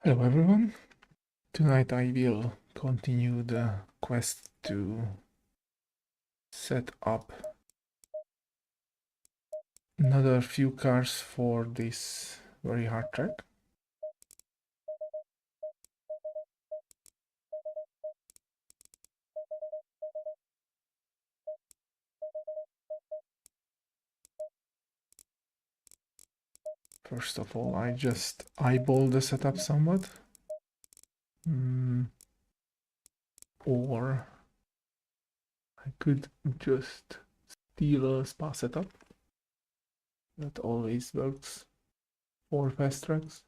Hello everyone. Tonight I will continue the quest to set up another few cars for this very hard track. First of all, I just eyeball the setup somewhat. Or I could just steal a spa setup. That always works for fast tracks.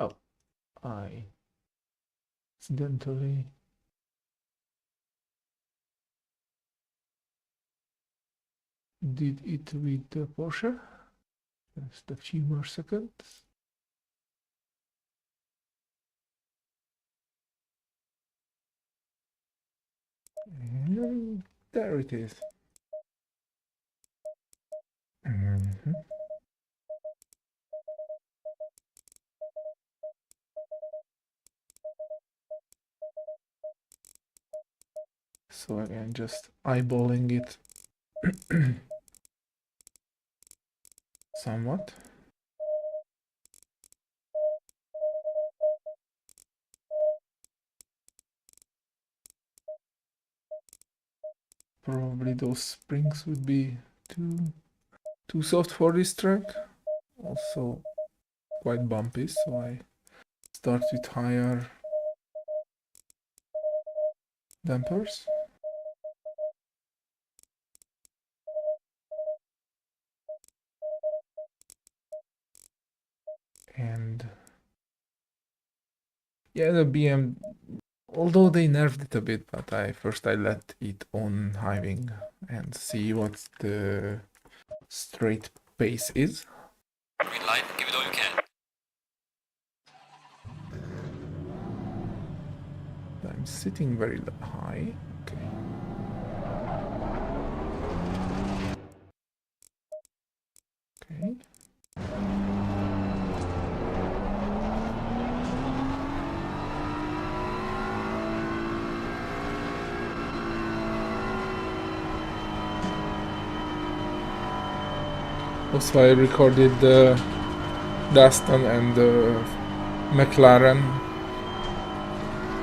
Oh, I accidentally did it with the Porsche. Just a few more seconds. And there it is. So again, just eyeballing it somewhat. Probably those springs would be too soft for this track. Also quite bumpy, so I start with higher dampers. And yeah, the BM, although they nerfed it a bit, but I let it on hiving and see what the straight pace is. Green light, give it all you can. I'm sitting very high. Okay. Okay. Also, I recorded the Aston and the McLaren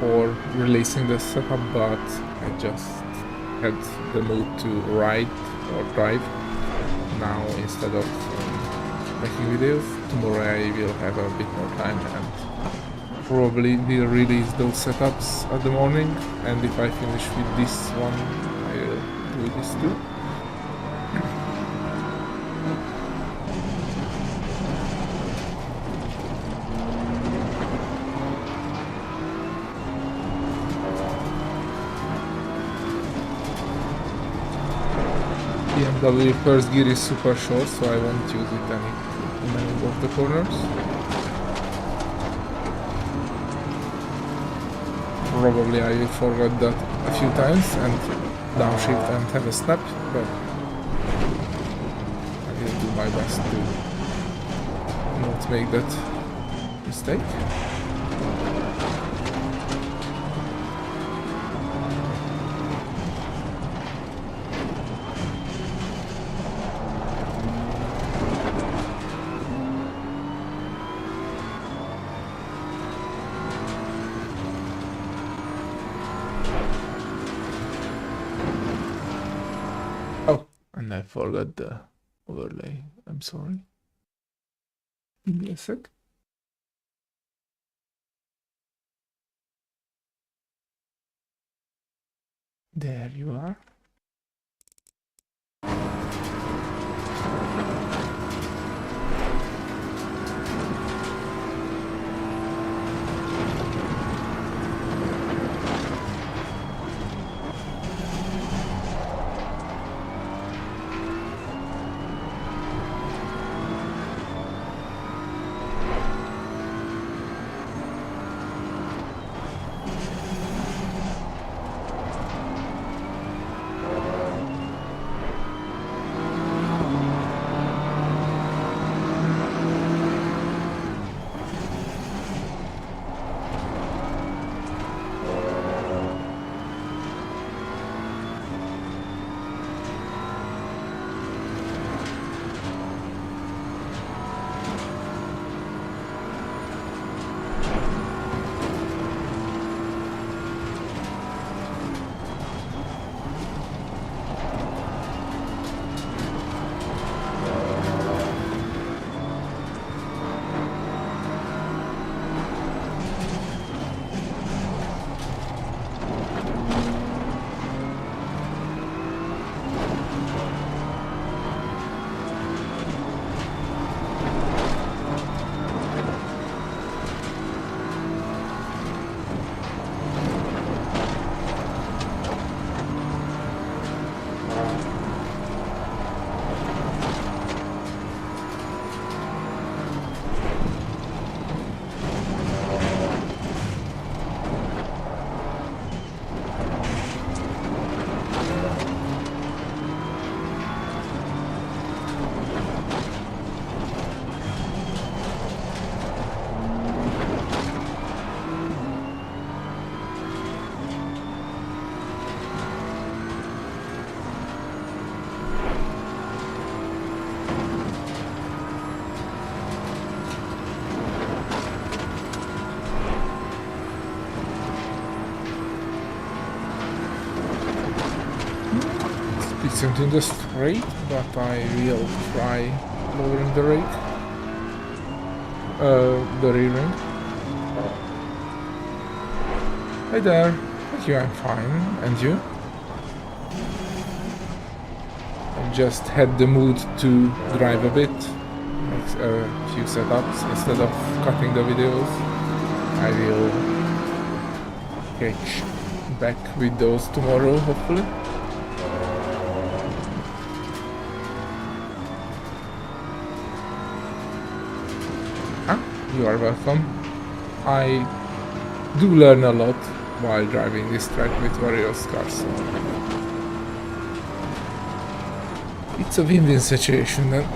for releasing the setup, but I just had the mood to ride or drive now instead of making videos. Tomorrow I will have a bit more time and probably will release those setups at the morning, and if I finish with this one I will do this too. BMW first gear is super short, so I won't use it in any of the corners. Probably I will forget that a few times and downshift and have a snap, but I will do my best to not make that mistake. And I forgot the overlay. I'm sorry. Give me a sec. There you are. isn't in the straight, but I will try lowering the rake. The rear end. Hi there. Thank you, I'm fine. And you? I just had the mood to drive a bit, make a few setups instead of cutting the videos. I will catch back with those tomorrow, hopefully. You are welcome. I do learn a lot while driving this track with various cars. It's a win-win situation then.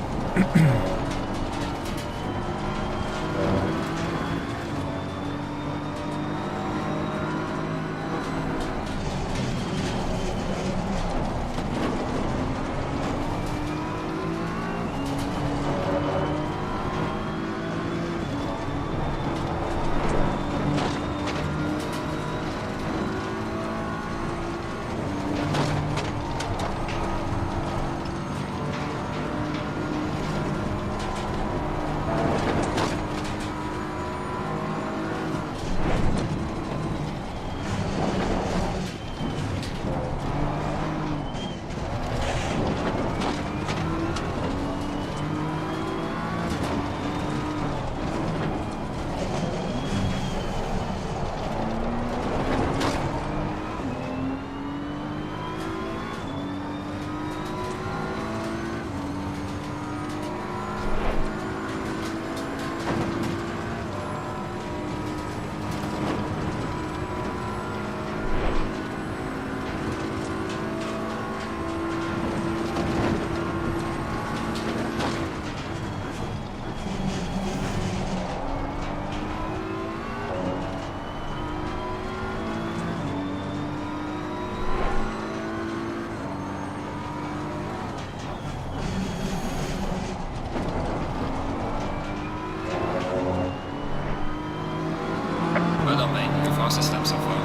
Well done, mate. Your fastest lap so far.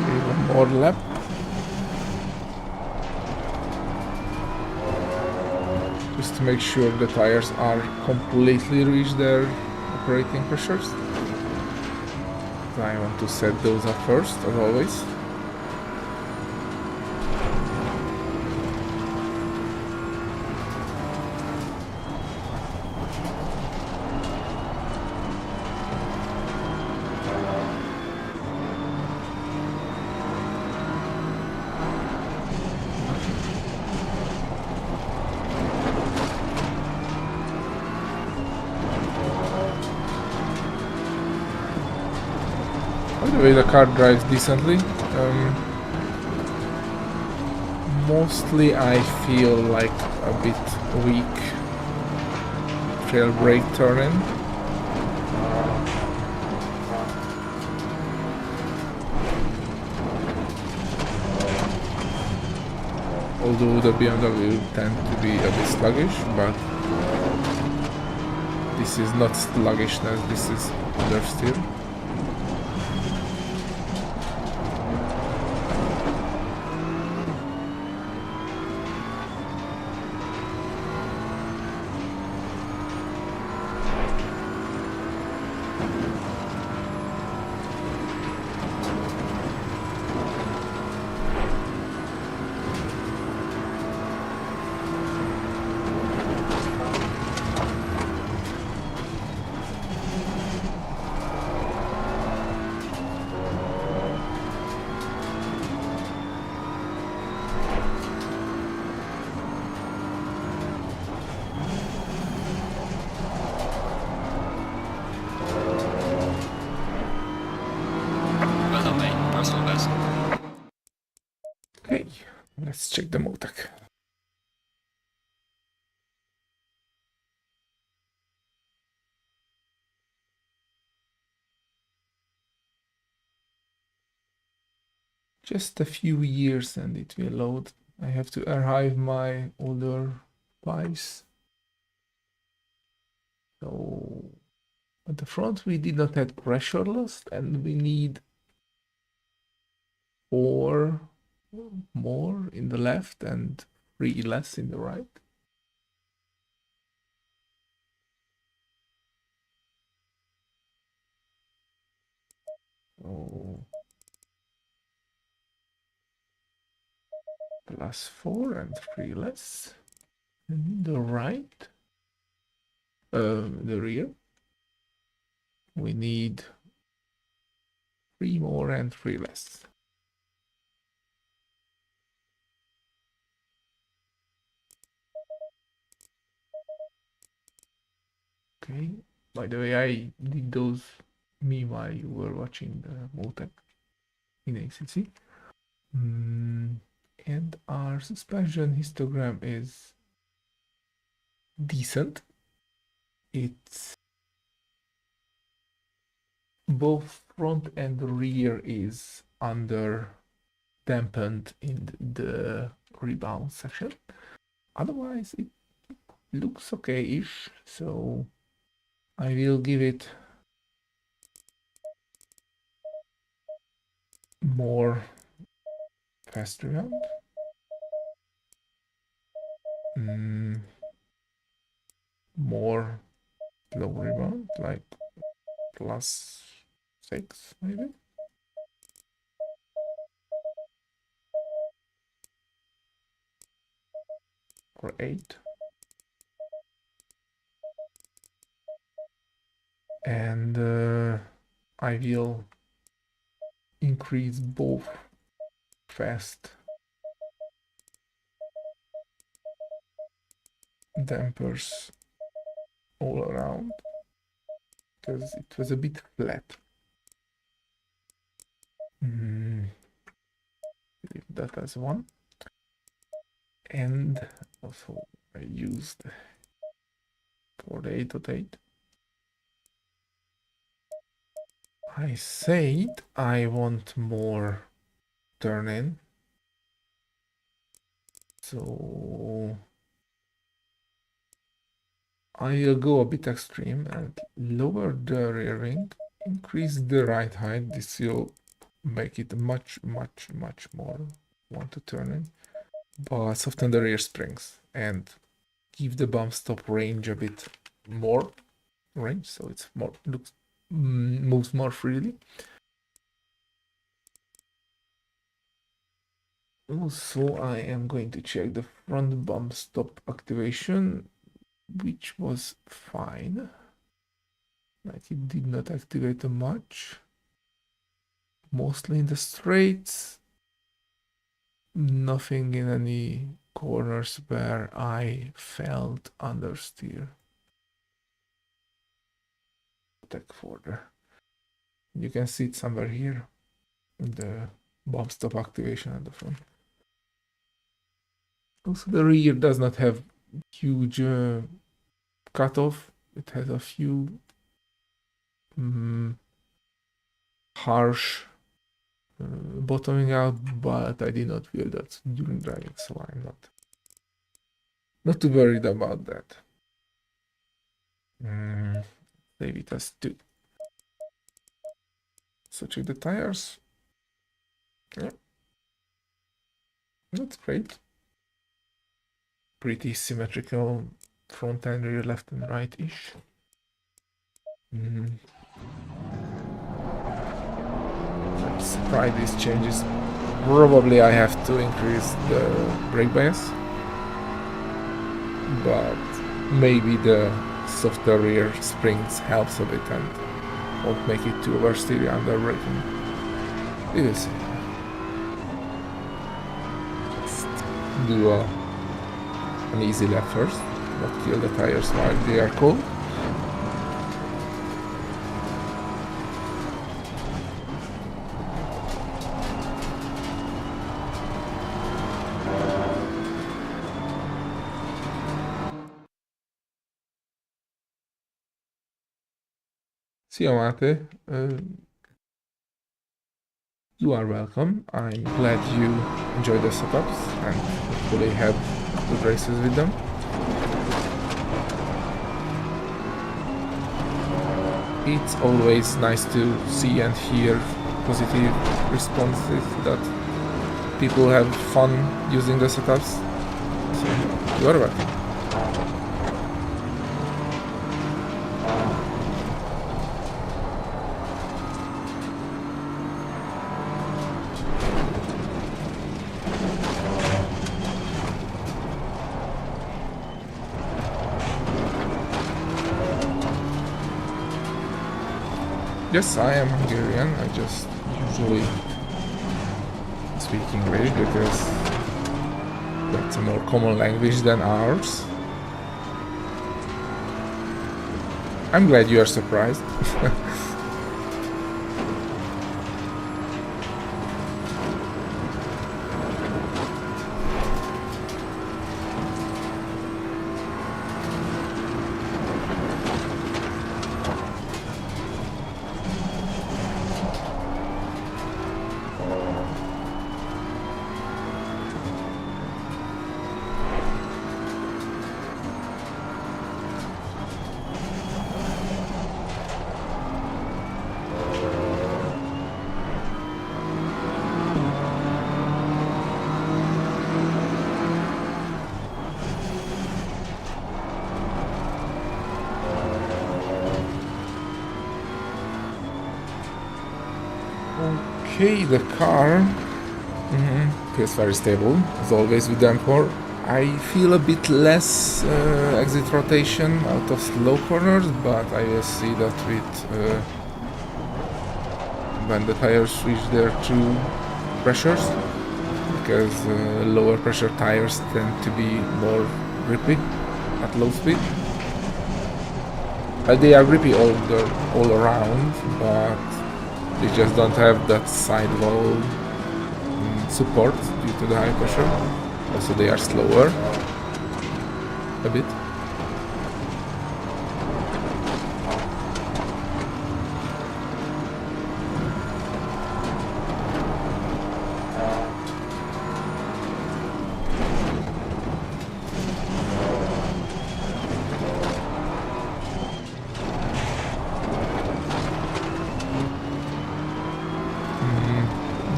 Okay, one more lap. Just to make sure the tires are completely reach their operating pressures. I want to set those up first, as always. By the way, the car drives decently. Mostly I feel like a bit weak trail brake turning. Although the BMW tend to be a bit sluggish, but this is not sluggishness, this is understeer. Well done, mate. Personal best. Okay, let's check the Motec. Just a few years and it will load. I have to archive my older files. So at the front we did not have pressure loss and we need 4 more in the left and 3 less in the right. So +4 and 3 less. And the right, the rear, we need 3 more and 3 less. Okay, by the way, I did those while you were watching the Motec in ACC. And our suspension histogram is decent. It's both front and rear is under dampened in the rebound section. Otherwise, it looks okay-ish, so I will give it more fast rebound. More slow rebound, like +6 maybe. Or 8. And I will increase both fast dampers all around because it was a bit flat. Leave that as 1. And also I used for the 8.8. I said I want more turn in, so I will go a bit extreme and lower the rear wing, increase the right height. This will make it much more want to turn in, but soften the rear springs and give the bump stop range a bit more range, so it's more moves more freely. Also, I am going to check the front bump stop activation, which was fine. Like it did not activate much. Mostly in the straights. Nothing in any corners where I felt understeer. Tech folder. You can see it somewhere here in the bump stop activation at the front. Also, the rear does not have huge cutoff. It has a few harsh bottoming out, but I did not feel that during driving, so I'm not too worried about that. Save it as 2. So check the tires. Yeah, that's great. Pretty symmetrical front and rear, left and right-ish. Let's try these changes. Probably I have to increase the brake bias, but maybe the softer rear springs helps a bit and won't make it too oversteer under braking. We will see. Just do an easy lap first, not kill the tires while they are cold. Szia Máté, you are welcome. I'm glad you enjoyed the setups and hopefully had good races with them. It's always nice to see and hear positive responses that people have fun using the setups. So you're welcome. Yes, I am Hungarian. I just usually speak English because that's a more common language than ours. I'm glad you are surprised. Okay, the car feels very stable, as always with the M4. I feel a bit less exit rotation out of slow corners, but I will see that with when the tires reach their true pressures, because lower pressure tires tend to be more grippy at low speed. They are grippy all around, but they just don't have that sidewall support due to the high pressure. Also, they are slower a bit.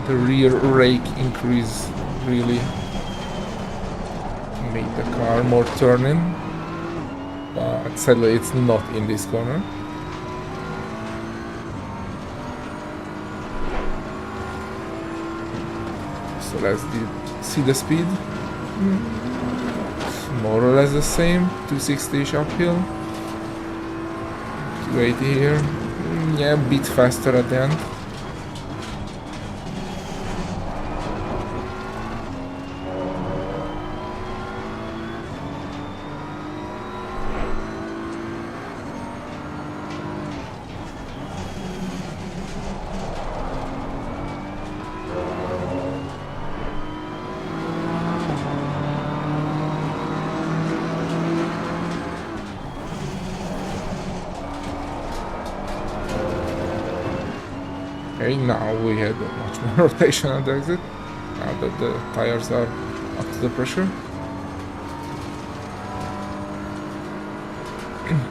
The rear rake increase really made the car more turning, but sadly it's not in this corner. So let's see the speed. It's more or less the same, 260-ish uphill, 280 here. Yeah, a bit faster at the end. Okay, now we had much more rotation at the exit, now that the tires are up to the pressure.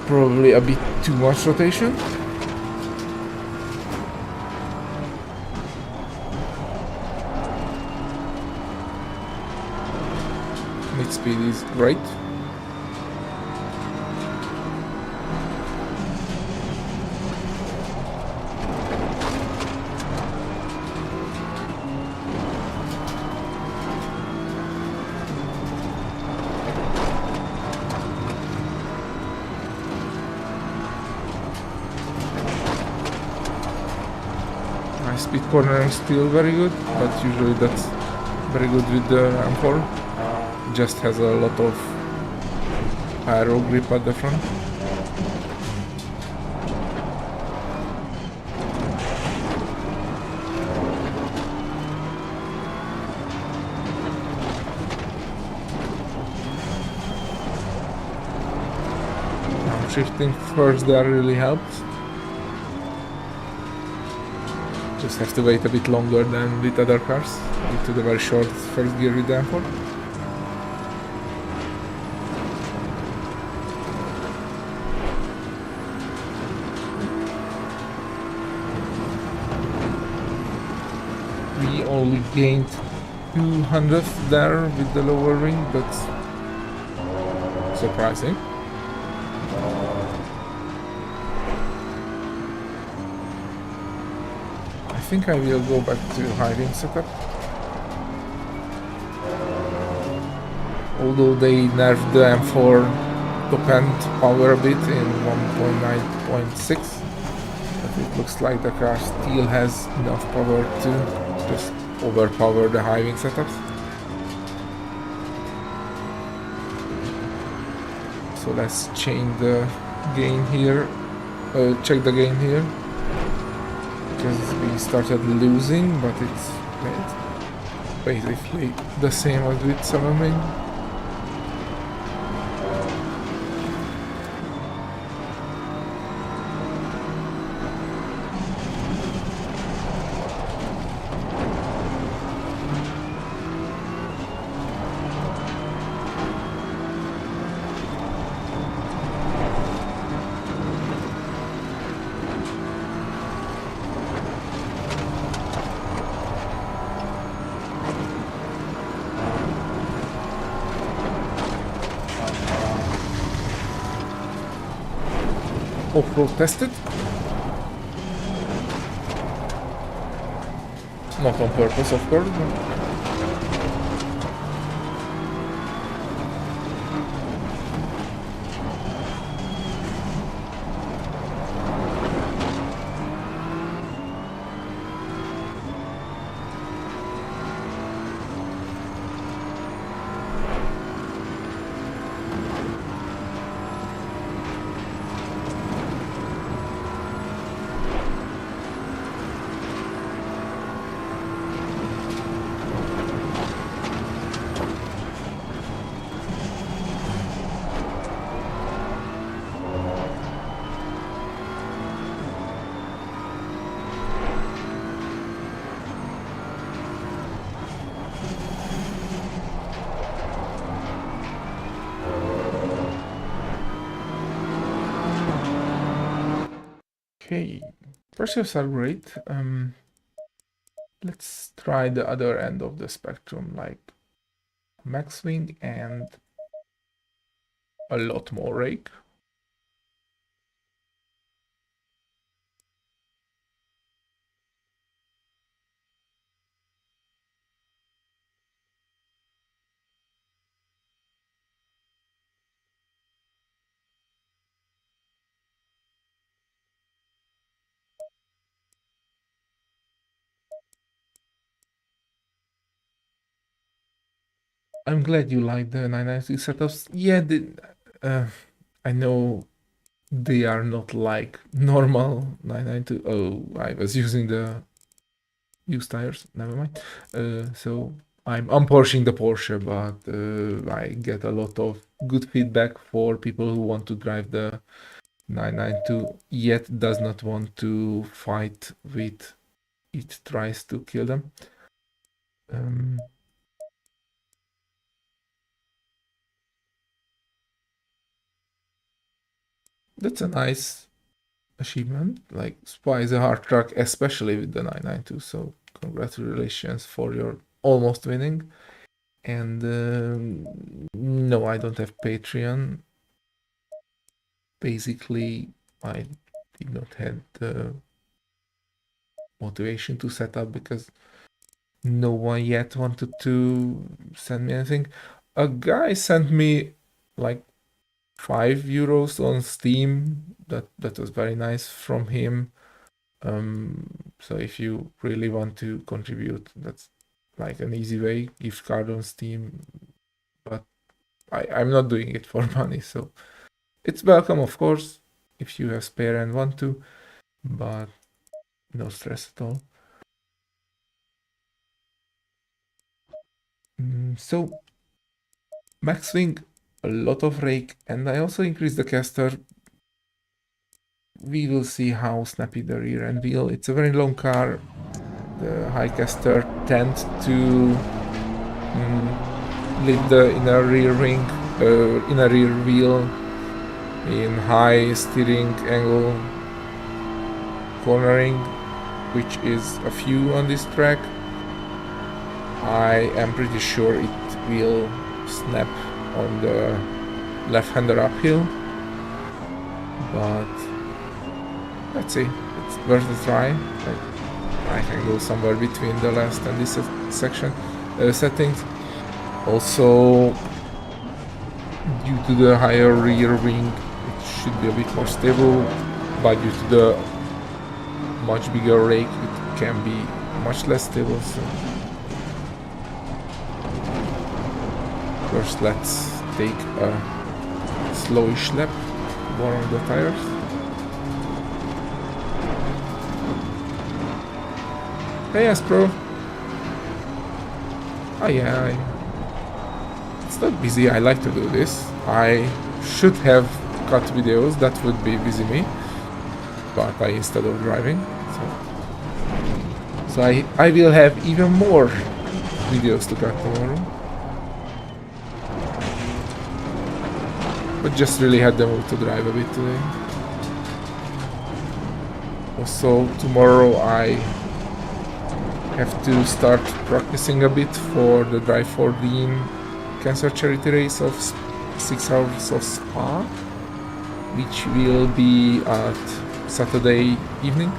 Probably a bit too much rotation. Mid speed is great. Speed cornering is still very good, but usually that's very good with the M4. It just has a lot of aero grip at the front. Now shifting first there really helps. Just have to wait a bit longer than with other cars due to the very short first gear with the M4. We only gained 200th there with the lower ring. That's surprising. I think I will go back to high ring setup. Although they nerfed the M4 top end power a bit in 1.9.6, but it looks like the car still has enough power to just overpower the high wing setups. So let's change the gain here, check the gain here, because we started losing, but it's basically the same as with 7 main. Off-road tested. Not on purpose, of course. Okay, pursuits are great. Let's try the other end of the spectrum, like max wing and a lot more rake. I'm glad you like the 992 setups. Yeah, I know they are not like normal 992. Oh, I was using the used tires. Never mind. So I'm unportioning the Porsche, but I get a lot of good feedback for people who want to drive the 992 yet does not want to fight with it tries to kill them. That's a nice achievement. Like Spy is a hard truck, especially with the 992. So congratulations for your almost winning. And no, I don't have Patreon. Basically, I did not have the motivation to set up because no one yet wanted to send me anything. A guy sent me like €5 on Steam. That was very nice from him. So if you really want to contribute, that's like an easy way, gift card on Steam. But I'm not doing it for money, so it's welcome, of course, if you have spare and want to, but no stress at all. So max swing, a lot of rake, and I also increased the caster. We will see how snappy the rear end wheel. It's a very long car. The high caster tends to lead the inner rear ring, inner rear wheel in high steering angle cornering, which is a few on this track. I am pretty sure it will snap on the left-hander uphill, but let's see, it's worth a try. I can go somewhere between the last and this section settings. Also, due to the higher rear wing, it should be a bit more stable, but due to the much bigger rake, it can be much less stable. So first, let's take a slowish lap, warm on the tires. Hey, Aspro. Oh yeah, it's not busy. I like to do this. I should have cut videos, that would be busy me, but I instead of driving. So I will have even more videos to cut tomorrow. But just really had the mood to drive a bit today. Also, tomorrow I have to start practicing a bit for the Drive 14 Cancer Charity Race of 6 hours of Spa, which will be at Saturday evening.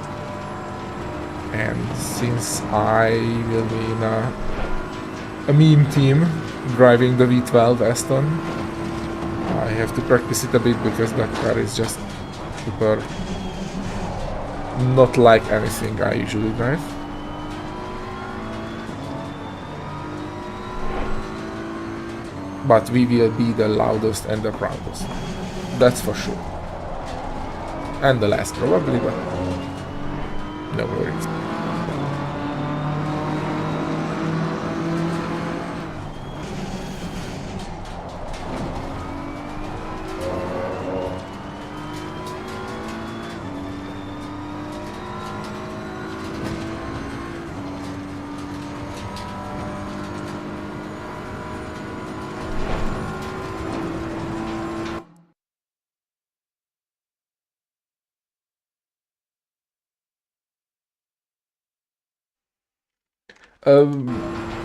And since I will be in a meme team driving the V12 Aston, I have to practice it a bit because that car is just super not like anything I usually drive. But we will be the loudest and the proudest, that's for sure. And the last probably, but no worries.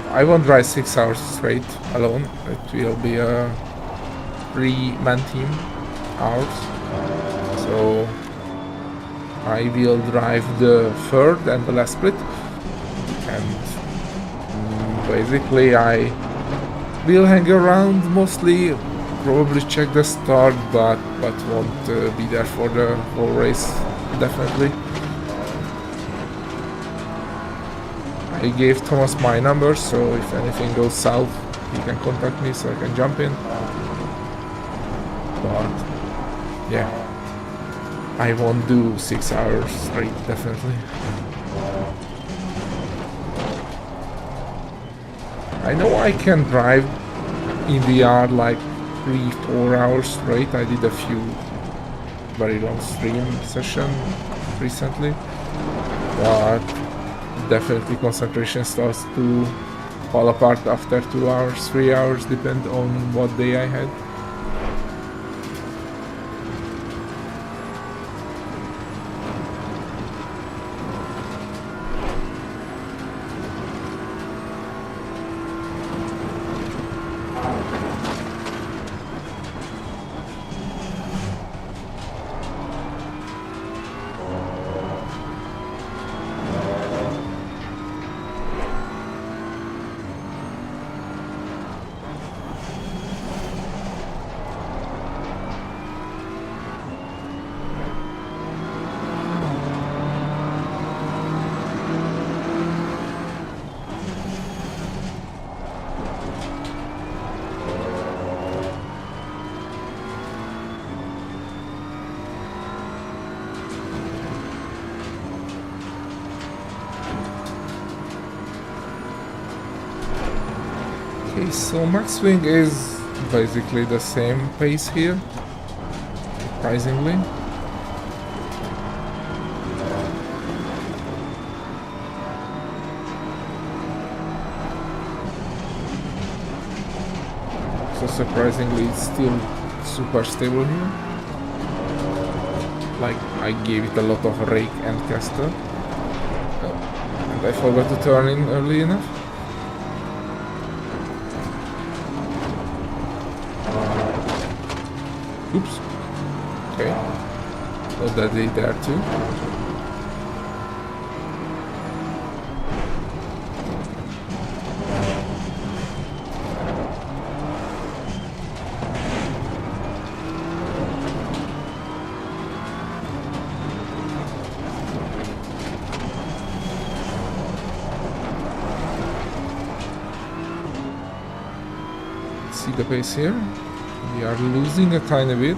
I won't drive 6 hours straight alone. It will be a 3-man team hours. So I will drive the third and the last split, and basically I will hang around mostly, probably check the start, but won't be there for the whole race, definitely. I gave Thomas my number, so if anything goes south, he can contact me so I can jump in. But yeah, I won't do 6 hours straight, definitely. I know I can drive in the yard like 3-4 hours straight. I did a few very long stream sessions recently, but definitely concentration starts to fall apart after 2 hours, 3 hours, depend on what day I had. Okay, so max swing is basically the same pace here, surprisingly. So surprisingly it's still super stable here. Like, I gave it a lot of rake and caster, and I forgot to turn in early enough. Oops. Okay. Oh, that they there too. See the pace here? We are losing a tiny bit.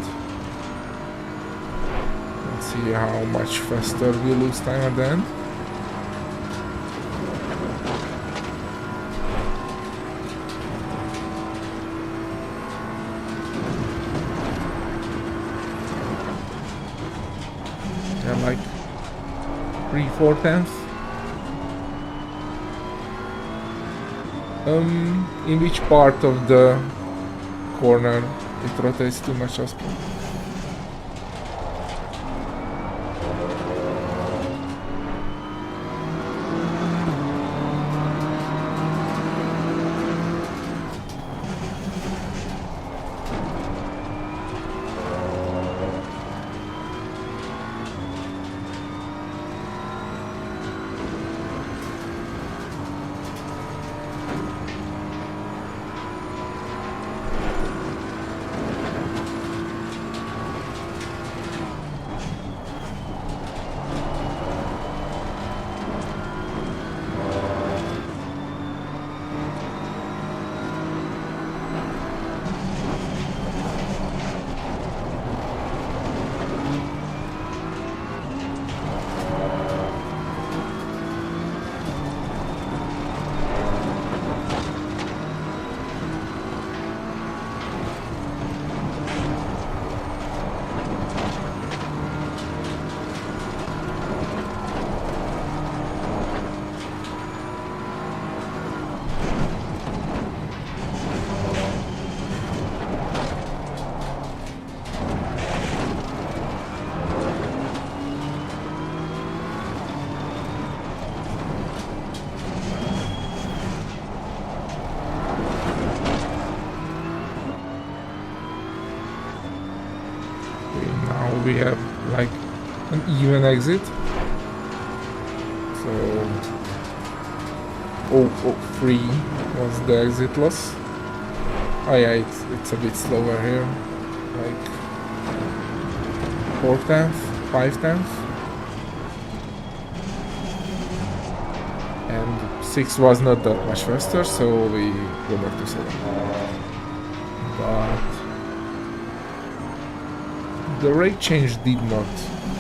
Let's see how much faster we lose time at the end. Yeah, like 3-4 tenths. In which part of the corner it rotates too much, Oscar? We have like an even exit. So 0.03 was the exit loss. Oh yeah, it's a bit slower here. Like 4 tenths, 5 tenths. And 6 was not that much faster, so we go back to 7. But the rate change did not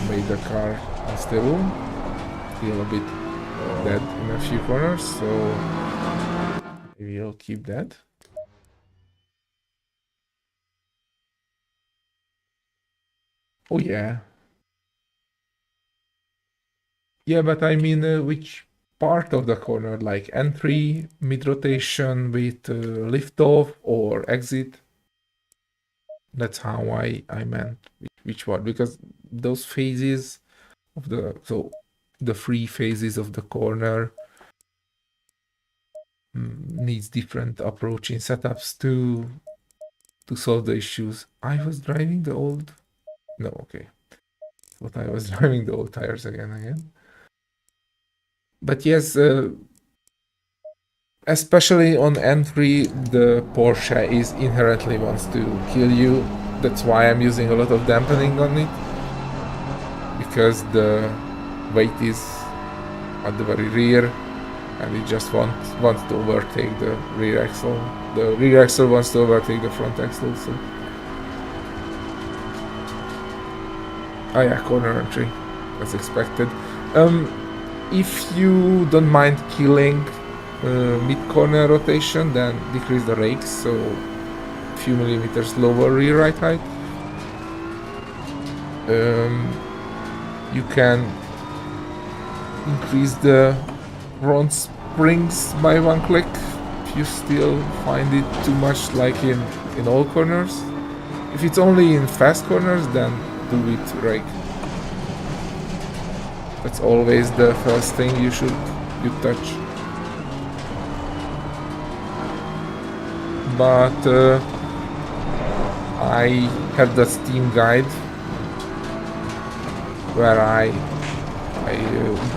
make the car unstable. Still a bit dead in a few corners, so maybe I'll keep that. Oh yeah. Yeah, but I mean, which part of the corner, like entry, mid-rotation with lift-off or exit? That's how I meant which one, because those phases of the 3 phases of the corner needs different approaching setups to solve the issues. I was driving the old... No, okay. But I was driving the old tires again. But yes, especially on entry, the Porsche is inherently wants to kill you. That's why I'm using a lot of dampening on it, because the weight is at the very rear, and it just wants to overtake the rear axle. The rear axle wants to overtake the front axle. So, oh yeah, corner entry, as expected. If you don't mind killing mid-corner rotation, then decrease the rakes, so a few millimeters lower rear right height. You can increase the front springs by 1 click if you still find it too much, like in all corners. If it's only in fast corners, then do it rake. That's always the first thing you touch. But I have the Steam guide where I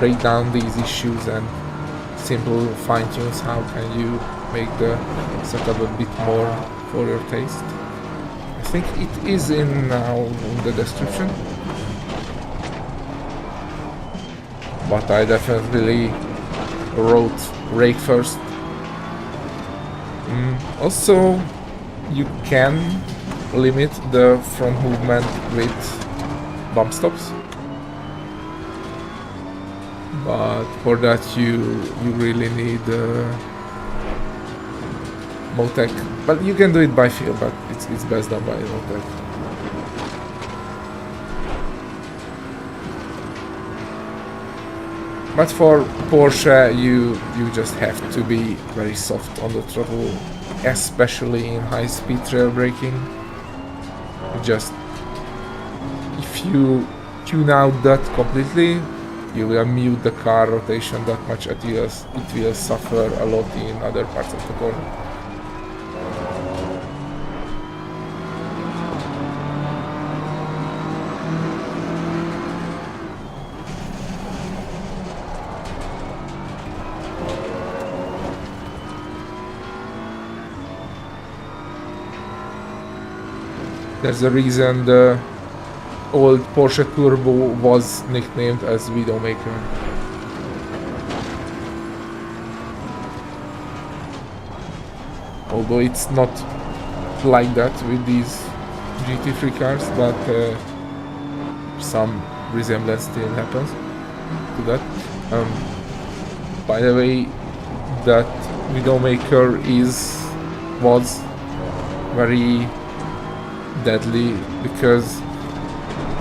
break down these issues and simple fine tunes how can you make the setup a bit more for your taste. I think it is in now in the description, but I definitely wrote rake first. Also, you can limit the front movement with bump stops, but for that you really need Motec. But you can do it by feel, but it's best done by Motec. But for Porsche, you just have to be very soft on the throttle, especially in high-speed trail braking. Just if you tune out that completely, you will mute the car rotation that much that it will suffer a lot in other parts of the corner. There's a reason the old Porsche Turbo was nicknamed as Widowmaker. Although it's not like that with these GT3 cars, but some resemblance still happens to that. By the way, that Widowmaker was very deadly, because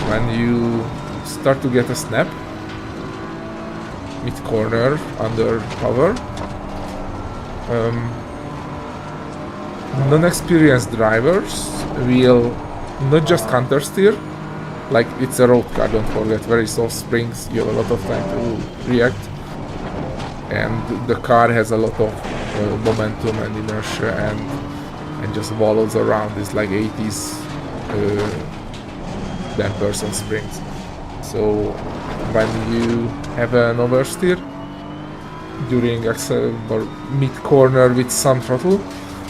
when you start to get a snap mid corner under cover, non-experienced drivers will not just counter steer, like it's a road car, don't forget, very soft springs, you have a lot of time to react, and the car has a lot of momentum and inertia and just wallows around. It's like 80s dampers and springs. So when you have an oversteer during or mid corner with some throttle,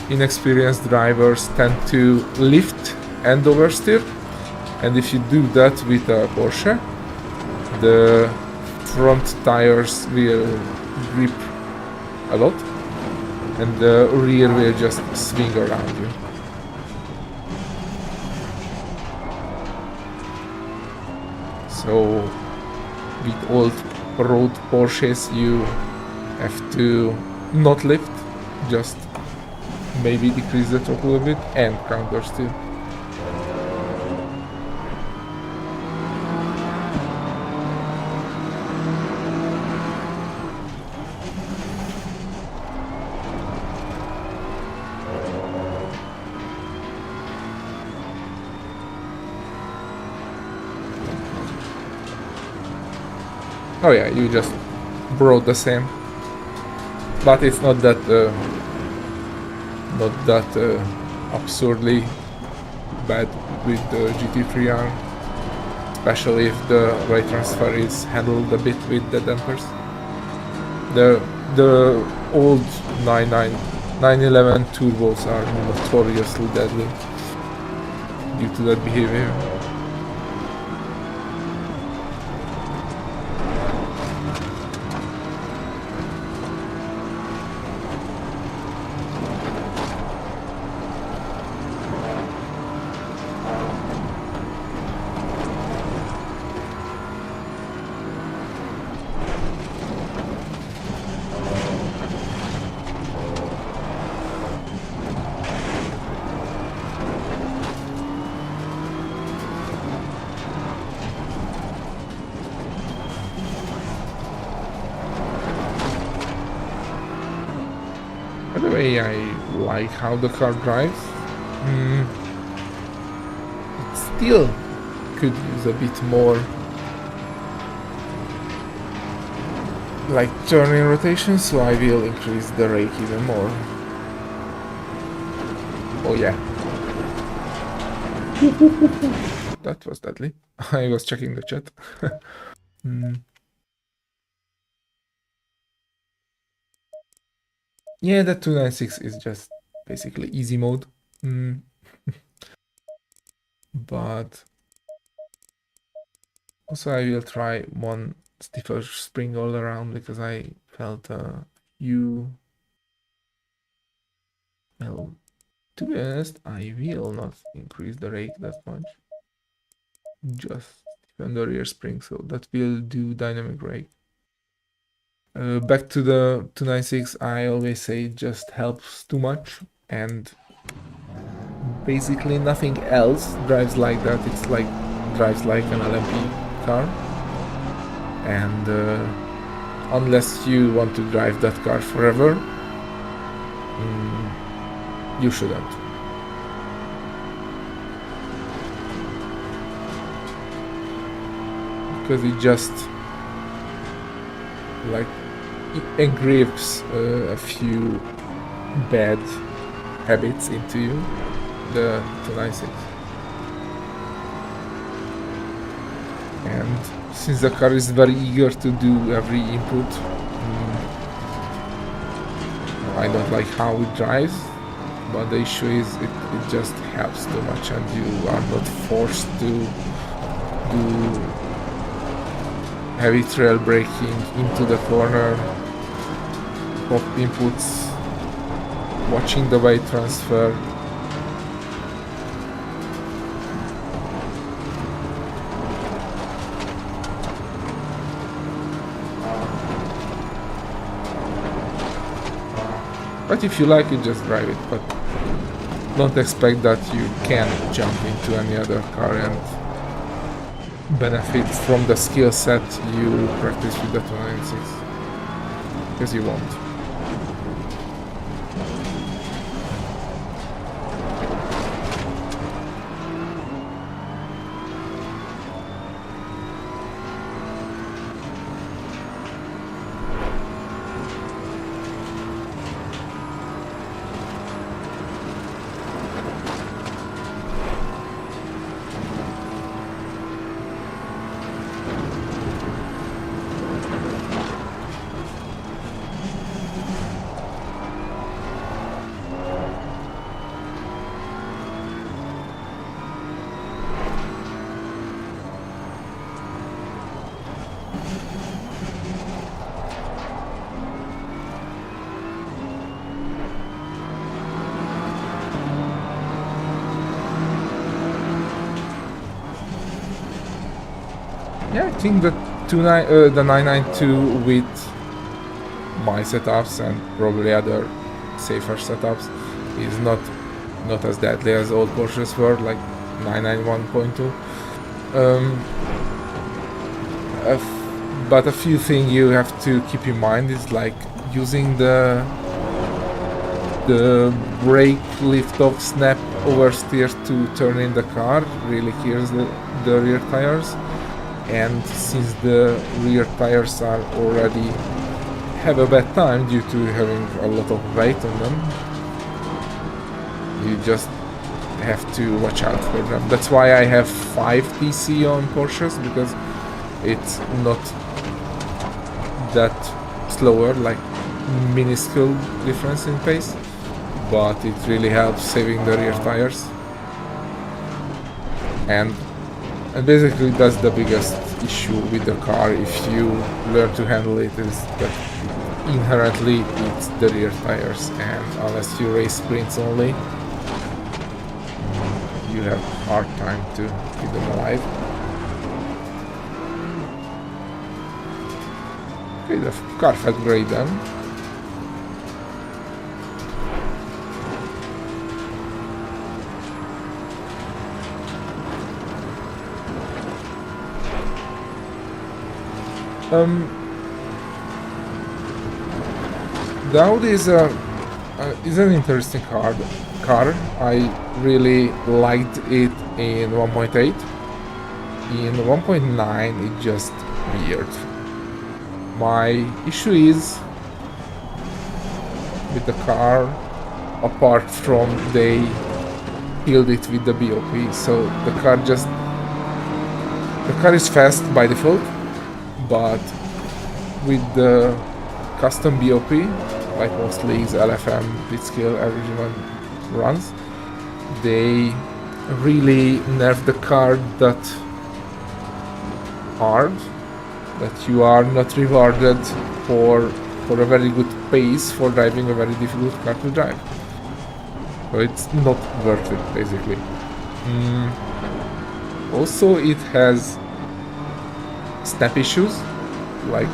inexperienced drivers tend to lift and oversteer, and if you do that with a Porsche, the front tires will grip a lot and the rear will just swing around you. So with old road Porsches you have to not lift, just maybe decrease the throttle a bit and counter steer. Oh yeah, you just brought the same, but it's not that absurdly bad with the GT3R, especially if the weight transfer is handled a bit with the dampers. The old 911 turbos are notoriously deadly due to that behavior. By the way, I like how the car drives. It still could use a bit more like turning rotation, so I will increase the rake even more. Oh yeah. That was deadly. I was checking the chat. Yeah, the 296 is just basically easy mode. But also I will try one stiffer spring all around because I felt a few. Well, to be honest, I will not increase the rake that much. Just stiffen the rear spring, so that will do dynamic rake. Back to the 296, I always say it just helps too much, and basically nothing else drives like that. It's like drives like an LMP car, and unless you want to drive that car forever, you shouldn't. Because it just like it engraves a few bad habits into you, the 296. And since the car is very eager to do every input, I don't like how it drives, but the issue is it just helps too much and you are not forced to do heavy trail braking into the corner, pop inputs, watching the weight transfer. But if you like it, just drive it, but don't expect that you can jump into any other car and benefit from the skill set you practice with the 296, because you won't. Yeah, I think the 992 with my setups and probably other safer setups is not as deadly as old Porsches were, like 991.2. But a few things you have to keep in mind is like using the brake lift-off snap oversteer to turn in the car really kills the rear tires. And since the rear tires are already have a bad time due to having a lot of weight on them, you just have to watch out for them. That's why I have 5 TC on Porsches, because it's not that slower, like minuscule difference in pace, but it really helps saving the rear tires. And basically that's the biggest issue with the car, if you learn to handle it, is that inherently it's the rear tires, and unless you race sprints only, you have a hard time to keep them alive. Okay, the car felt great then. The Audi is an interesting car. I really liked it in 1.8. In 1.9 it's just weird. My issue is with the car, apart from they killed it with the BOP, so the car is fast by default, but with the custom BOP, like most leagues, LFM, Blitzkill, everyone runs, they really nerf the car that hard that you are not rewarded for a very good pace for driving a very difficult car to drive. So it's not worth it, basically. Also, it has snap issues, like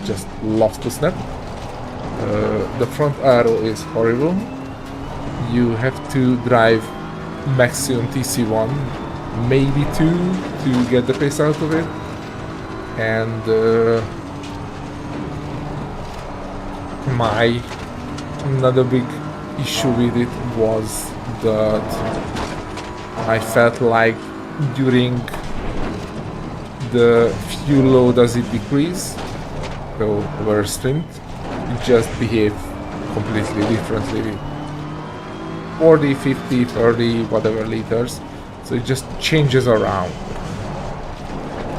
just loves to snap. The front arrow is horrible. You have to drive maximum TC1, maybe 2 to get the pace out of it. And my another big issue with it was that I felt like during the fuel load as it decreased, so over a sprint, it just behaved completely differently. 40, 50, 30, whatever liters, so it just changes around,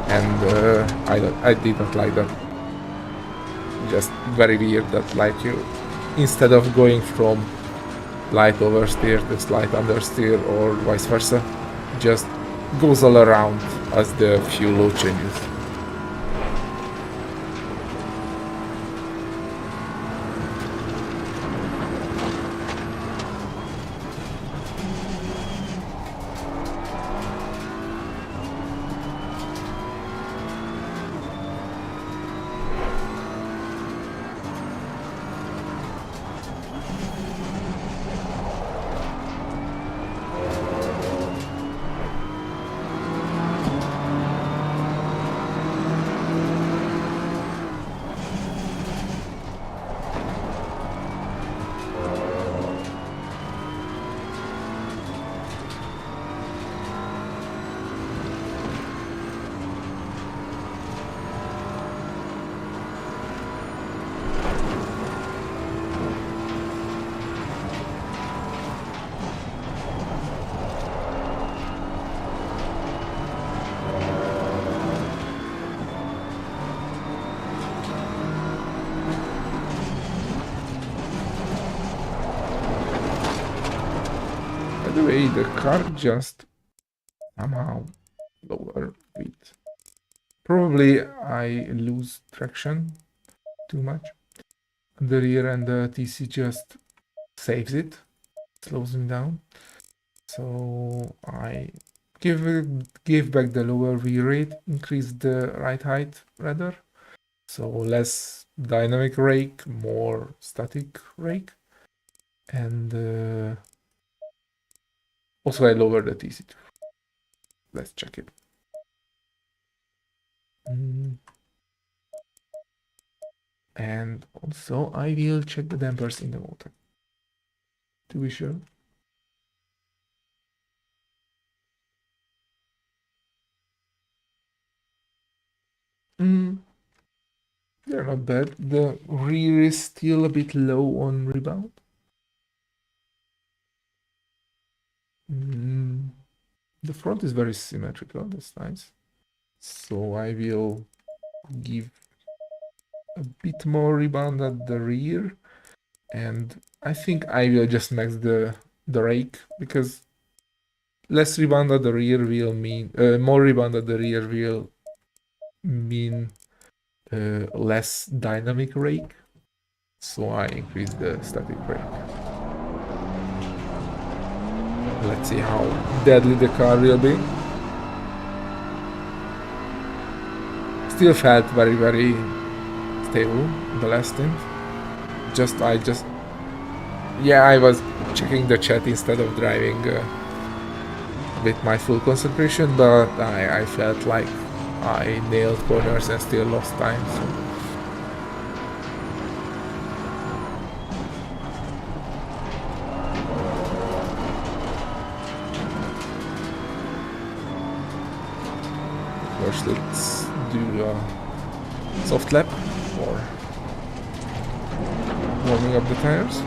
and I did not like that. Just very weird that, like, you, instead of going from light oversteer to slight understeer or vice versa, just goes all around as the fuel load changes. By the way, the car just somehow lower with. Probably I lose traction too much. The rear and the TC just saves it, slows me down. So I give back the lower V rate, increase the ride height rather. So less dynamic rake, more static rake, and also I lower the TC. Let's check it. And also I will check the dampers in the motor to be sure. They're not bad. The rear is still a bit low on rebound. The front is very symmetrical, that's nice. So I will give a bit more rebound at the rear, and I think I will just max the rake, because less rebound at the rear will mean more rebound at the rear will mean less dynamic rake, so I increase the static rake. Let's see how deadly the car will be. Still felt very, very stable in the last stint. I was checking the chat instead of driving with my full concentration, but I felt like I nailed corners and still lost time. So. First, let's do a soft lap for warming up the tires.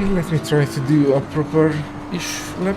Okay, let me try to do a proper-ish lap.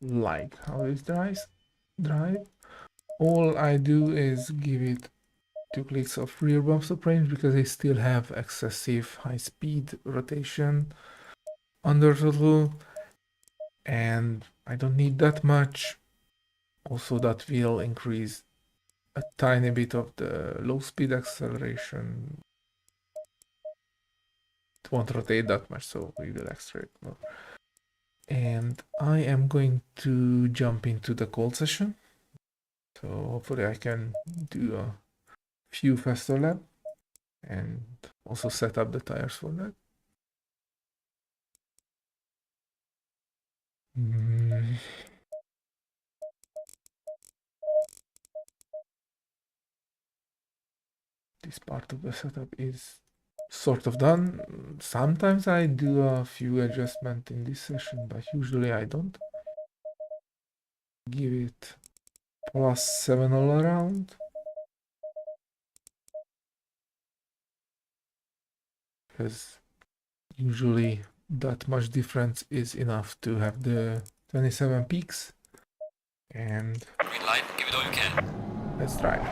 Like how it drive. All I do is give it 2 clicks of rear bumper range because I still have excessive high speed rotation under throttle, and I don't need that much. Also, that will increase a tiny bit of the low speed acceleration. It won't rotate that much, so we will accelerate more. And I am going to jump into the cold session, so hopefully I can do a few faster laps and also set up the tires for that. This part of the setup is sort of done. Sometimes I do a few adjustments in this session, but usually I don't. Give it +7 all around. Because usually that much difference is enough to have the 27 peaks. And Green light, give it all you can. let's drive.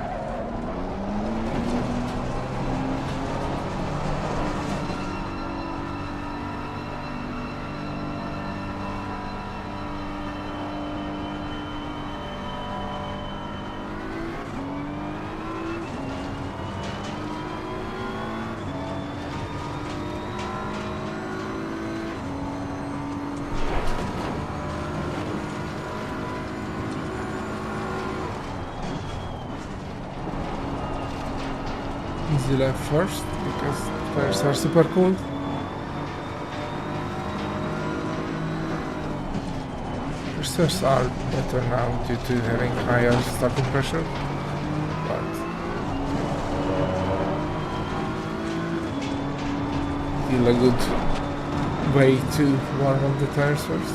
Easy left first because tires are super cold. Firsts are better now due to having higher starting pressure, but still a good way to warm up the tires first.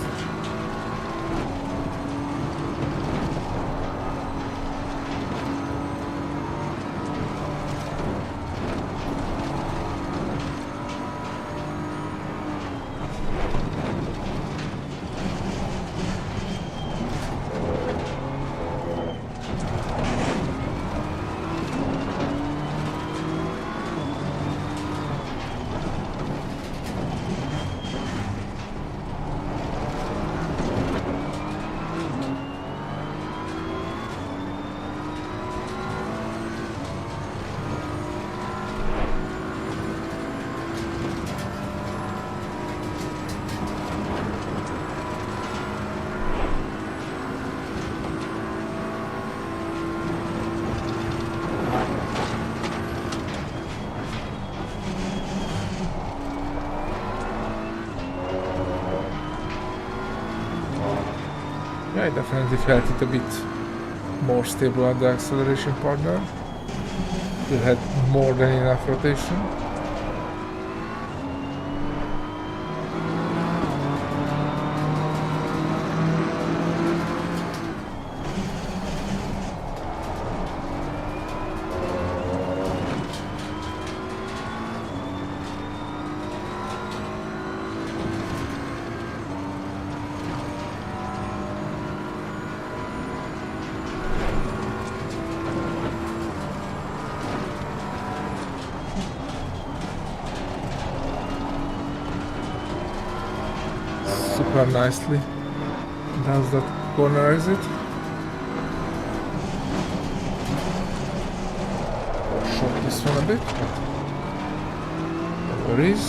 I definitely felt it a bit more stable at the acceleration part there. You had more than enough rotation. Super nicely does that corner exit. Short this one a bit, but no worries.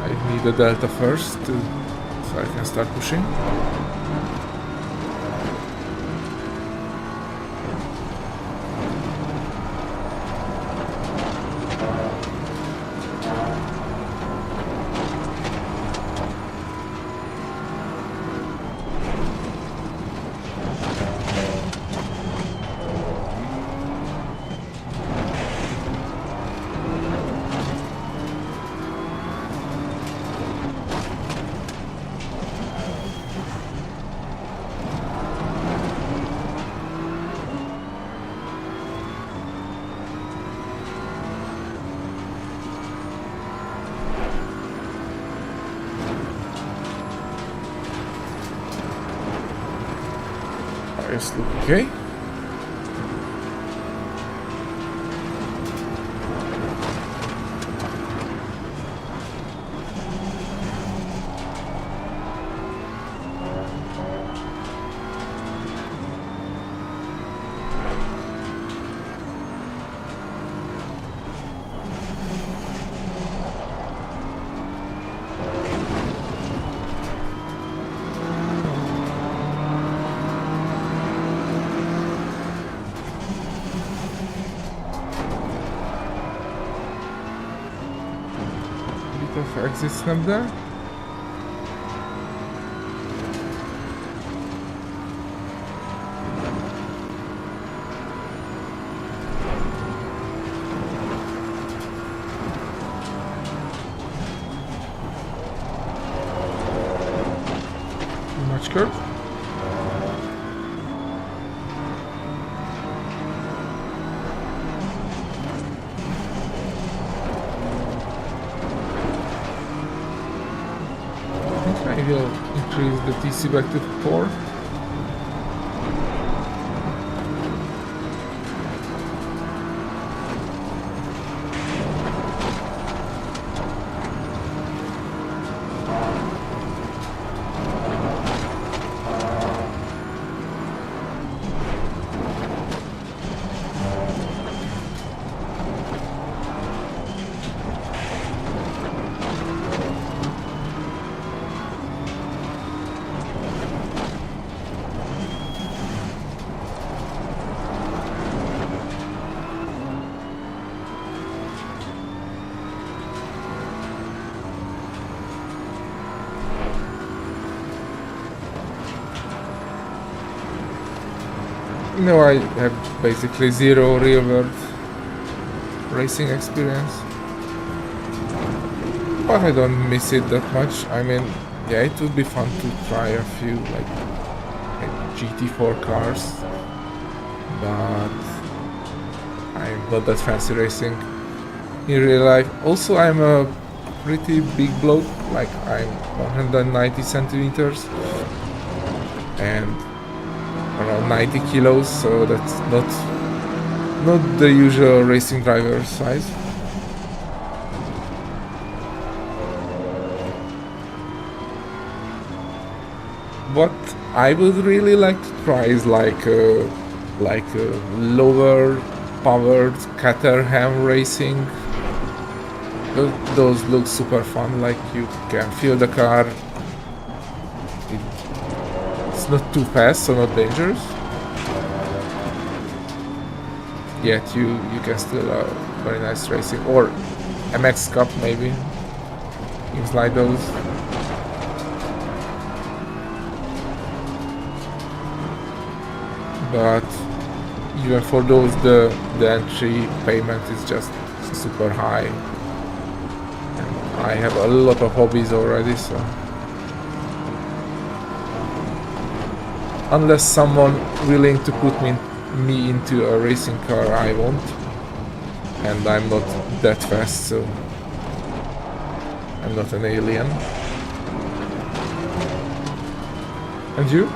I need a delta first so I can start pushing. Tires look okay. Of exit snap there. Too much curve. I will increase the TC back to 4. No, I have basically zero real-world racing experience, but I don't miss it that much. I mean, yeah, it would be fun to try a few like GT4 cars, but I'm not that fancy racing in real life. Also, I'm a pretty big bloke, like I'm 190 centimeters and around 90 kilos, so that's not the usual racing driver size. What I would really like to try is like a lower powered Caterham racing. Those look super fun, like you can feel the car. It's not too fast, so not dangerous. Yet you can still very nice racing, or MX Cup maybe. Things like those. but even for those the entry payment is just super high, and I have a lot of hobbies already, so unless someone willing to put me into a racing car, I won't, and I'm not that fast, so I'm not an alien. And you?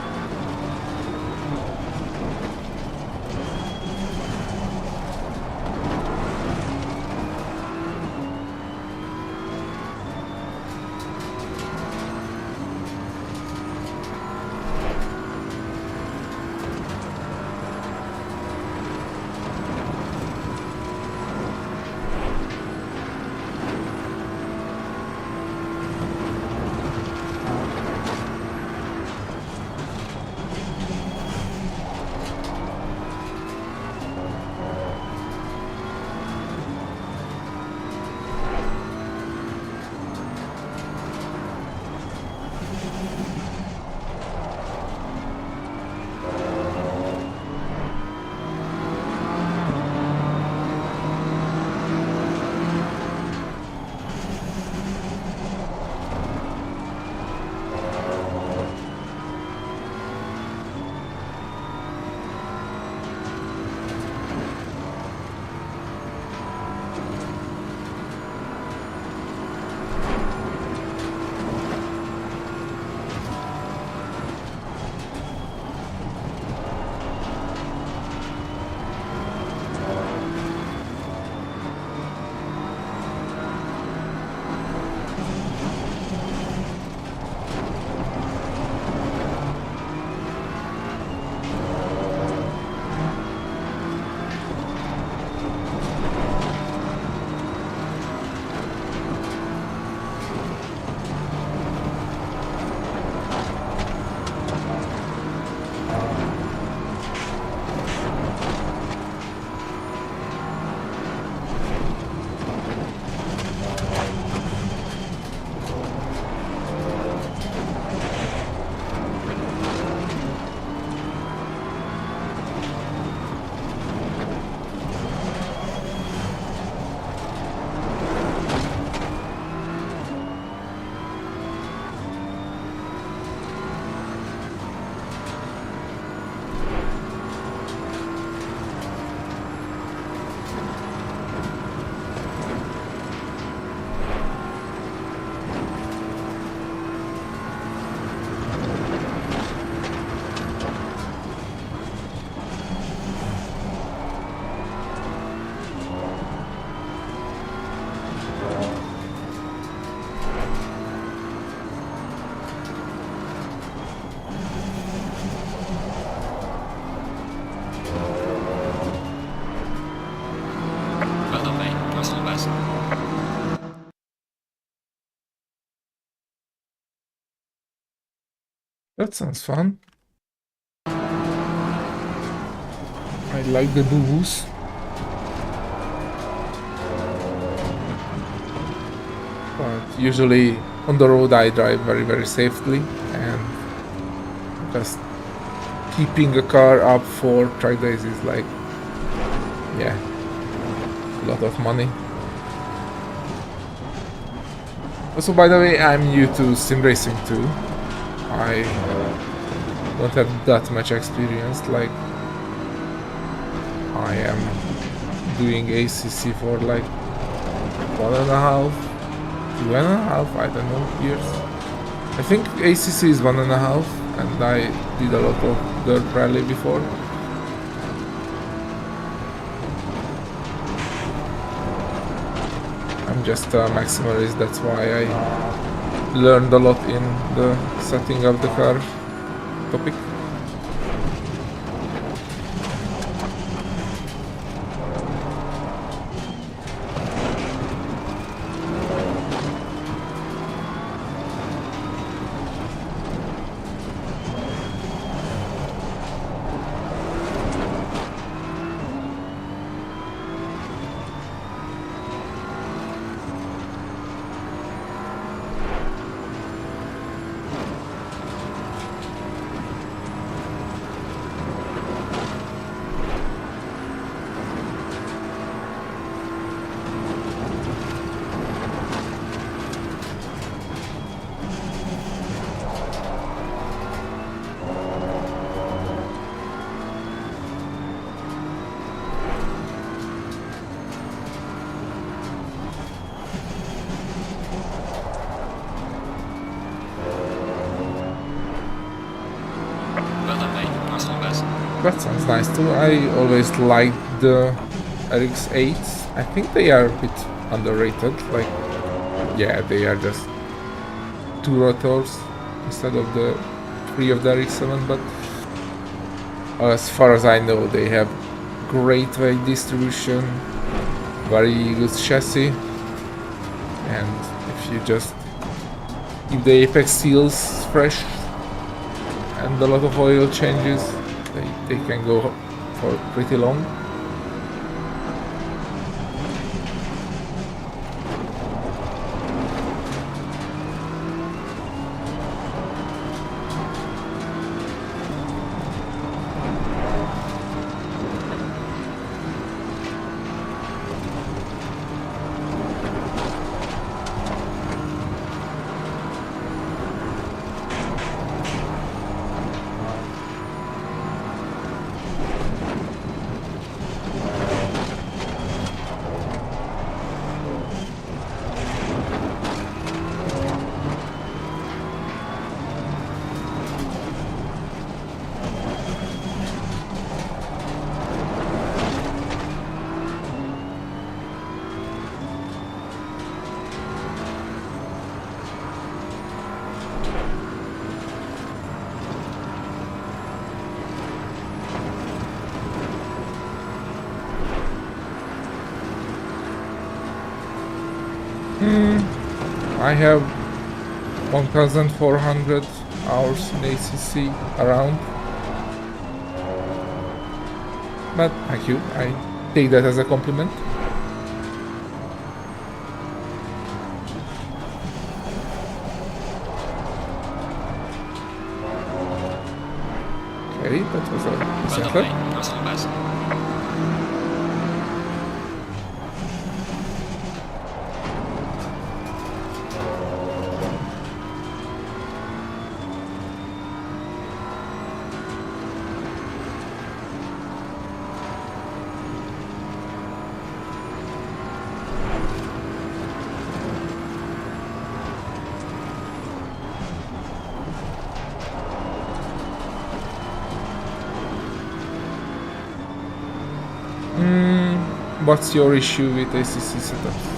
That sounds fun. I like the boo-boos. But usually on the road I drive very, very safely, and just keeping a car up for track days is like, yeah, a lot of money. Also, by the way, I'm new to sim racing too. I don't have that much experience, like I am doing ACC for like 1.5, 2.5, I don't know, years. I think ACC is 1.5, and I did a lot of dirt rally before. I'm just a maximalist, that's why I learned a lot in the setting of the car topic. That sounds nice too. I always liked the RX-8s. I think they are a bit underrated. Like, yeah, they are just two rotors instead of the three of the RX-7, but as far as I know, they have great weight distribution, very good chassis, and if you just keep the apex seals fresh and a lot of oil changes, they can go for pretty long. I have 1,400 hours in ACC around. But thank you, I take that as a compliment. Okay, that was a Well decent done, lap. mate. That's not bad. What's your issue with ACC setups?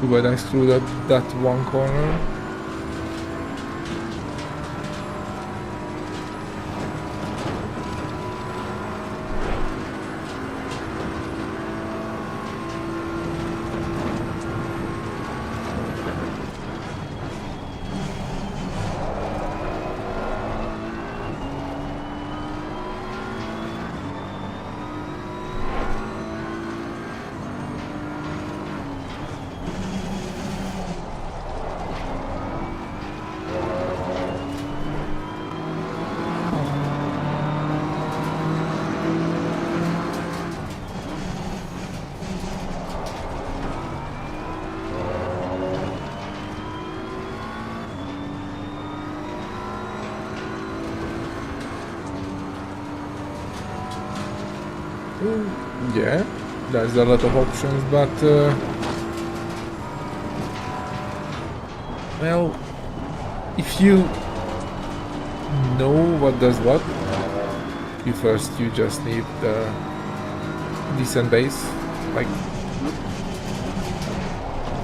Too bad I screwed up that one corner. Yeah, there's a lot of options, but well, if you know what does what, you just need the decent base. Like,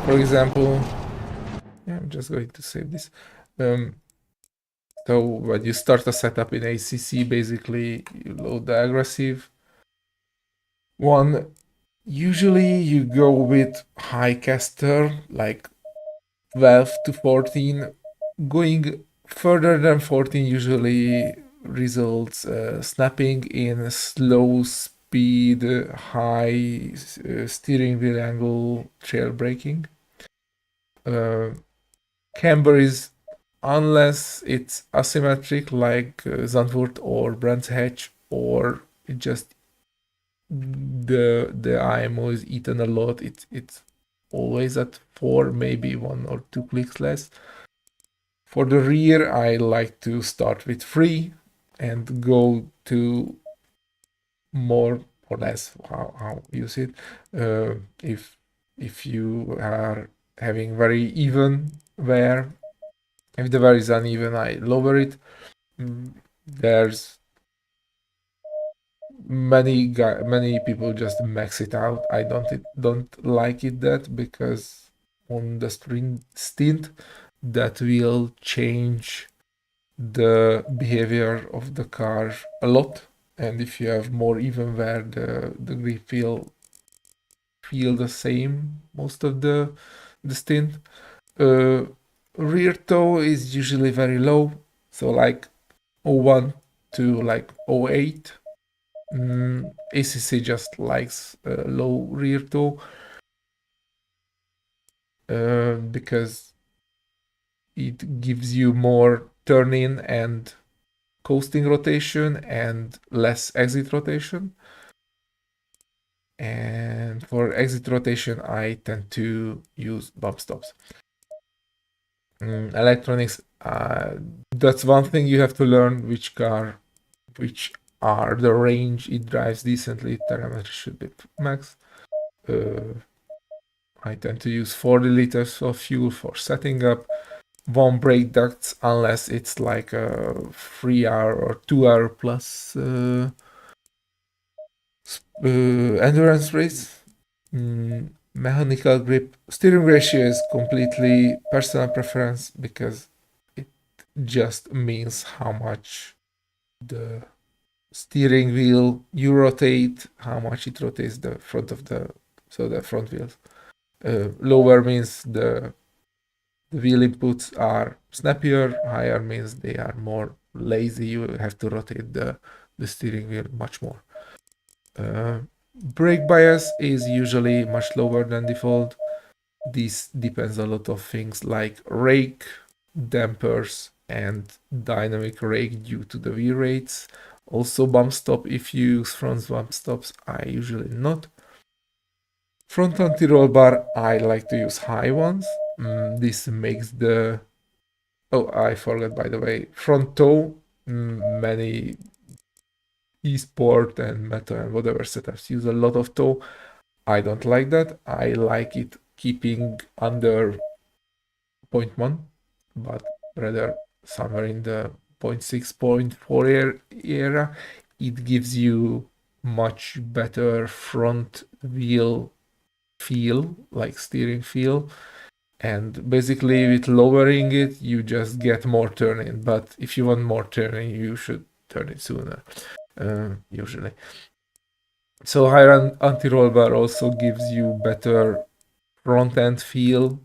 for example, yeah, I'm just going to save this. So when you start a setup in ACC, basically you load the aggressive one. Usually you go with high caster, like 12 to 14. Going further than 14 usually results snapping in slow speed, high steering wheel angle trail braking. Camber is, unless it's asymmetric like Zandvoort or Brands Hatch, or it just the IMO is eaten a lot. It's always at 4, maybe 1 or 2 clicks less. For the rear, I like to start with 3 and go to more or less how you see it. If you are having very even wear, if the wear is uneven, I lower it. There's many people just max it out. I don't like it that, because on the stint that will change the behavior of the car a lot. And if you have more even wear, the grip will feel the same most of the stint. Rear toe is usually very low, so like 01 to like 08. ACC just likes low rear toe because it gives you more turn-in and coasting rotation and less exit rotation. And for exit rotation, I tend to use bump stops. Electronics, that's one thing you have to learn, which are the range it drives decently. Telemetry should be max. I tend to use 40 liters of fuel for setting up. 1 brake ducts, unless it's like a 3-hour or 2-hour plus endurance race. Mechanical grip. Steering ratio is completely personal preference, because it just means how much the steering wheel you rotate, how much it rotates the front of the front wheels. Lower means the wheel inputs are snappier, higher means they are more lazy. You have to rotate the steering wheel much more. Brake bias is usually much lower than default. This depends a lot of things like rake, dampers, and dynamic rake due to the wheel rates. Also bump stop, if you use front bump stops, I usually not. Front anti-roll bar, I like to use high ones. This makes the... Oh, I forgot, by the way. Front toe, many esport and meta and whatever setups use a lot of toe. I don't like that. I like it keeping under 0.1, but rather somewhere in the 0.6, 0.4 era. It gives you much better front wheel feel, like steering feel. And basically with lowering it, you just get more turning. But if you want more turning, you should turn it sooner, usually. So higher anti-roll bar also gives you better front end feel.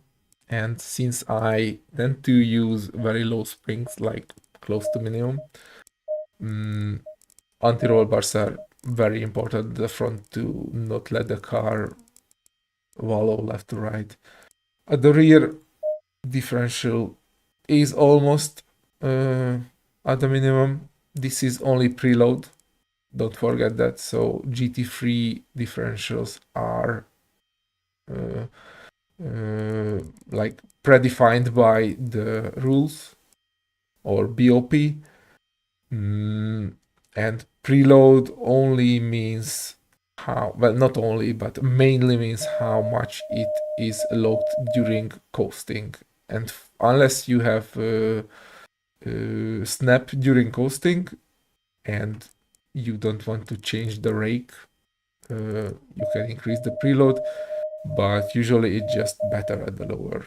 And since I tend to use very low springs, like close to minimum, anti-roll bars are very important at the front to not let the car wallow left to right. At the rear, differential is almost at the minimum. This is only preload. Don't forget that. So GT3 differentials are like predefined by the rules or BOP. And preload only means how, well, not only, but mainly means how much it is locked during coasting. And unless you have snap during coasting and you don't want to change the rake, you can increase the preload, but usually it's just better at the lower.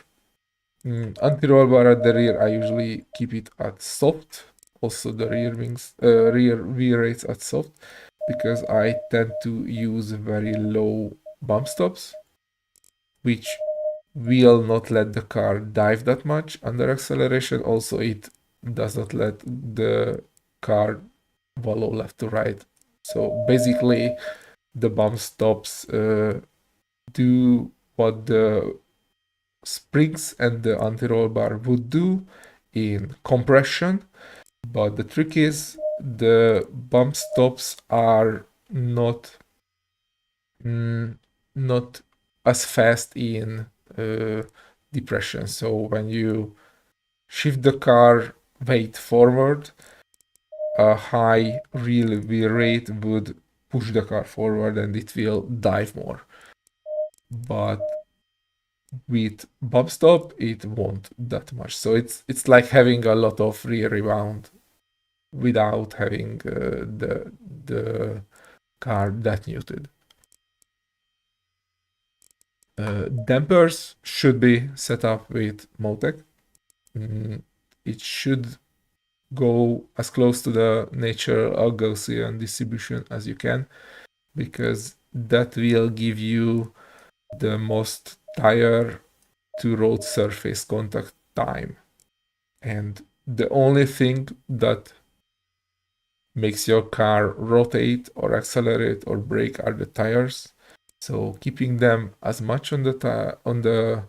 Anti-roll bar at the rear, I usually keep it at soft. Also the rear wheel rates at soft, because I tend to use very low bump stops, which will not let the car dive that much under acceleration. Also, it does not let the car wallow left to right. So basically, the bump stops do what the springs and the anti-roll bar would do in compression, but the trick is the bump stops are not as fast in depression. So when you shift the car weight forward, a high real wheel rate would push the car forward and it will dive more. But with bump stop, it won't that much. So it's like having a lot of rear rebound without having the car that muted. Dampers should be set up with Motec. It should go as close to the natural Gaussian distribution as you can, because that will give you the most tire to road surface contact time. And the only thing that makes your car rotate or accelerate or brake are the tires. So keeping them as much on the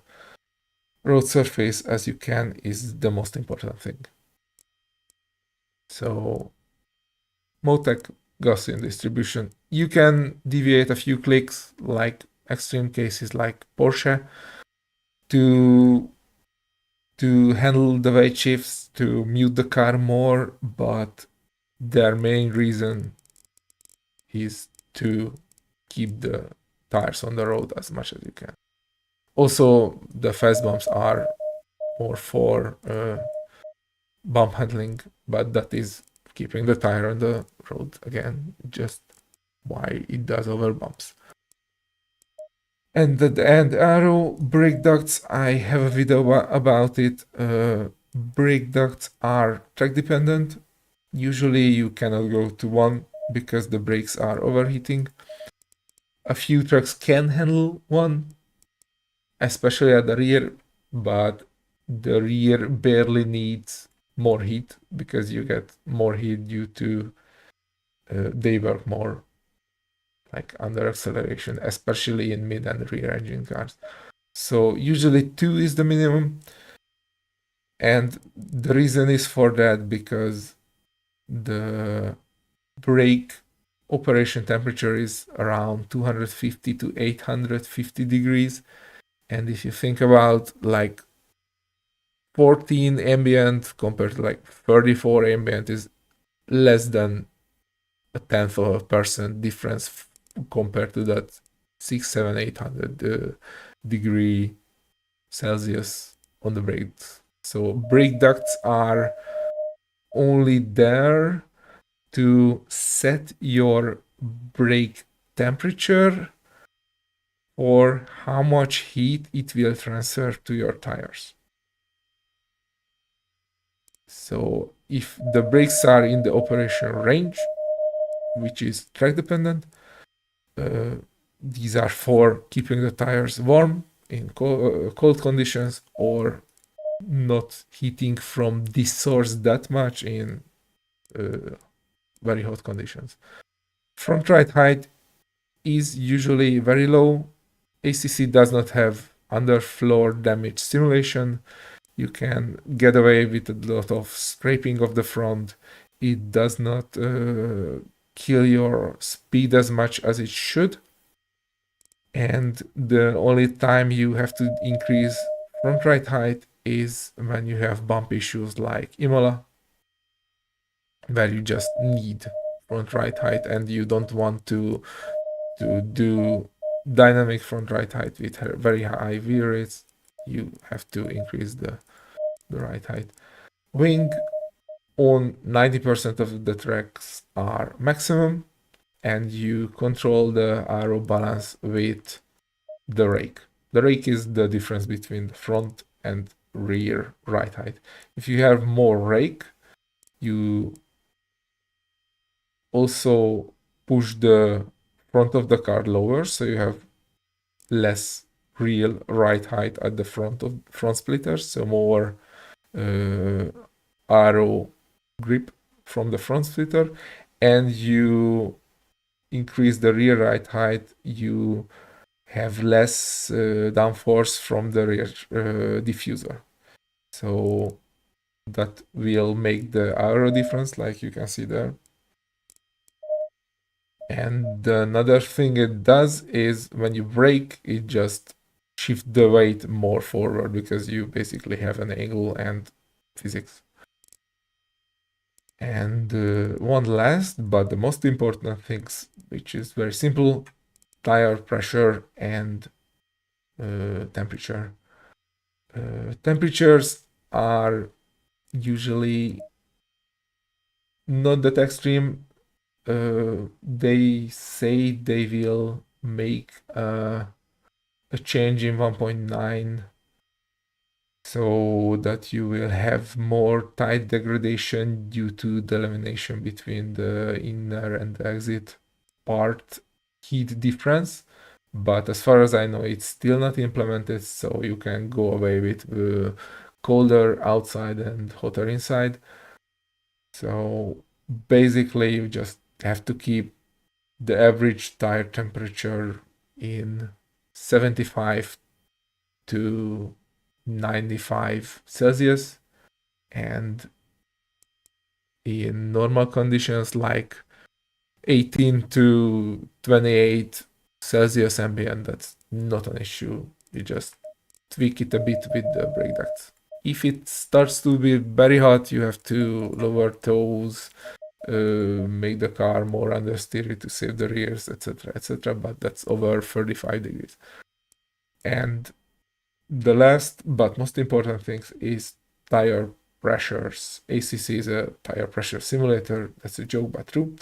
road surface as you can is the most important thing. So Motec Gaussian distribution. You can deviate a few clicks, like extreme cases like Porsche, to handle the weight shifts, to mute the car more, but their main reason is to keep the tires on the road as much as you can. Also, the fast bumps are more for bump handling, but that is keeping the tire on the road again, just why it does over bumps. And the end arrow brake ducts, I have a video about it. Brake ducts are track dependent. Usually you cannot go to one because the brakes are overheating. A few trucks can handle one, especially at the rear, but the rear barely needs more heat because you get more heat due to they work more like under acceleration, especially in mid and rear engine cars. So usually 2 is the minimum, and the reason is for that because the brake operation temperature is around 250 to 850 degrees, and if you think about like 14 ambient compared to like 34 ambient is less than a tenth of a percent difference compared to that 6, 7, 800 degree Celsius on the brakes. So brake ducts are only there to set your brake temperature or how much heat it will transfer to your tires. So if the brakes are in the operational range, which is track dependent, these are for keeping the tires warm in cold conditions or not heating from this source that much in very hot conditions. Front right height is usually very low. ACC does not have underfloor damage simulation. You can get away with a lot of scraping of the front. It does not kill your speed as much as it should. And the only time you have to increase front right height is when you have bump issues like Imola, where you just need front right height and you don't want to do dynamic front right height with very high wheel rates. You have to increase the right height. Wing on 90% of the tracks are maximum, and you control the aero balance with the rake. The rake is the difference between the front and rear right height. If you have more rake, you also push the front of the car lower, so you have less real right height at the front of front splitters, so more arrow grip from the front splitter, and you increase the rear ride height, you have less downforce from the rear diffuser. So that will make the aero difference, like you can see there. And another thing it does is when you brake, it just shifts the weight more forward because you basically have an angle and physics. And one last, but the most important things, which is very simple, tire pressure and temperature. Temperatures are usually not that extreme. They say they will make a change in 1.9 so that you will have more tide degradation due to the elimination between the inner and the exit part heat difference. But as far as I know, it's still not implemented, so you can go away with colder outside and hotter inside. So basically, you just have to keep the average tire temperature in 75 to 95 Celsius, and in normal conditions like 18 to 28 Celsius ambient, that's not an issue. You just tweak it a bit with the brake ducts. If it starts to be very hot, you have to lower toes, make the car more understeery to save the rears, etc., etc. But that's over 35 degrees. And the last but most important thing is tire pressures. ACC is a tire pressure simulator. That's a joke, but true.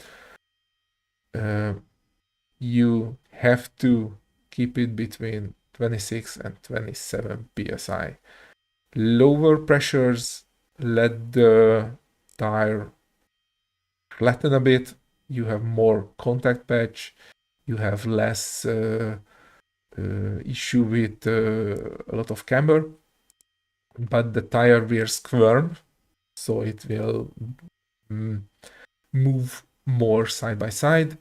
You have to keep it between 26 and 27 psi. Lower pressures let the tire flatten a bit. You have more contact patch. You have less issue with a lot of camber, but the tire will squirm, so it will move more side by side.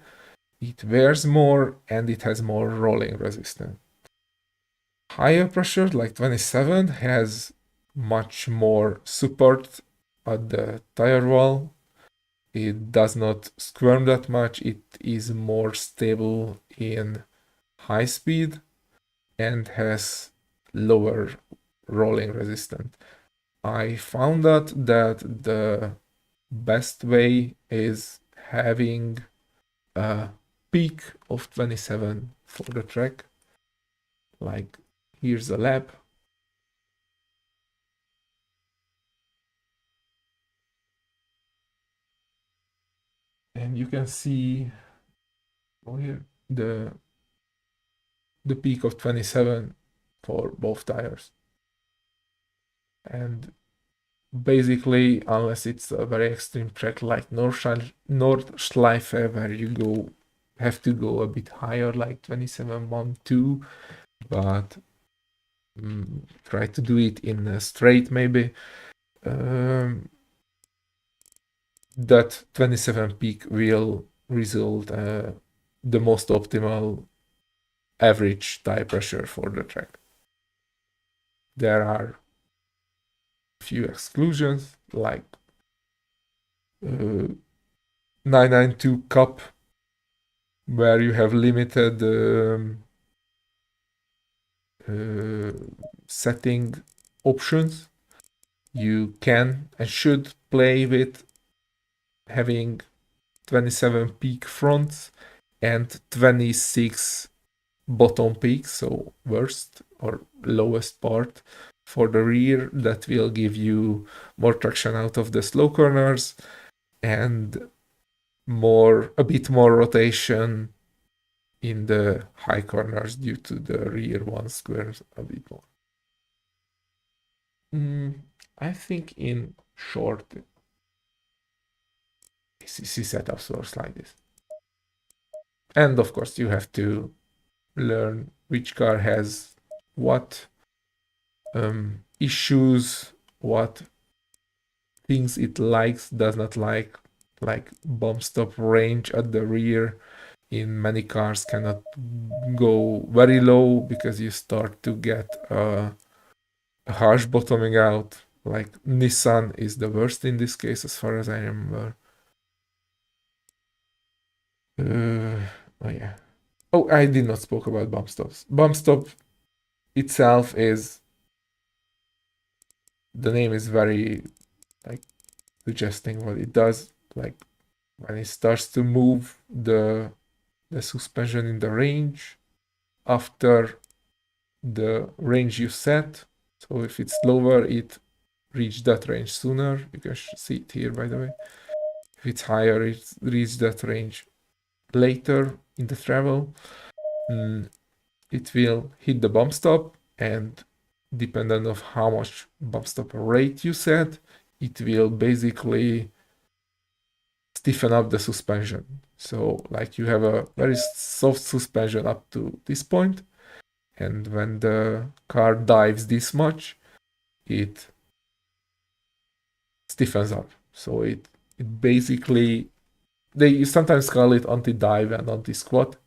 It wears more and it has more rolling resistance. Higher pressure, like 27, has much more support at the tire wall. It does not squirm that much. It is more stable in high speed and has lower rolling resistance. I found out that the best way is having a peak of 27 for the track. Like, here's a lap. And you can see here the peak of 27 for both tires. And basically, unless it's a very extreme track like Nordschleife, where you have to go a bit higher, like 27.12, but try to do it in a straight maybe. That 27 peak will result the most optimal average tire pressure for the track. There are a few exclusions, like 992 Cup, where you have limited setting options. You can and should play with having 27 peak fronts and 26 bottom peak, so worst or lowest part for the rear. That will give you more traction out of the slow corners and a bit more rotation in the high corners due to the rear one squares a bit more. I think in short, ACC setups works like this. And of course, you have to learn which car has what issues, what things it likes, does not like bump stop range at the rear in many cars cannot go very low because you start to get a harsh bottoming out. Like Nissan is the worst in this case as far as I remember. Oh yeah. Oh, I did not spoke about bump stops. Bump stop itself is, the name is very like suggesting what it does. Like when it starts to move the suspension in the range after the range you set. So if it's lower, it reach that range sooner. You can see it here, by the way. If it's higher, it reach that range later in the travel. It will hit the bump stop, and depending on how much bump stop rate you set, it will basically stiffen up the suspension. So like you have a very soft suspension up to this point, and when the car dives this much, it stiffens up. So it basically, they sometimes call it anti-dive and anti-squat.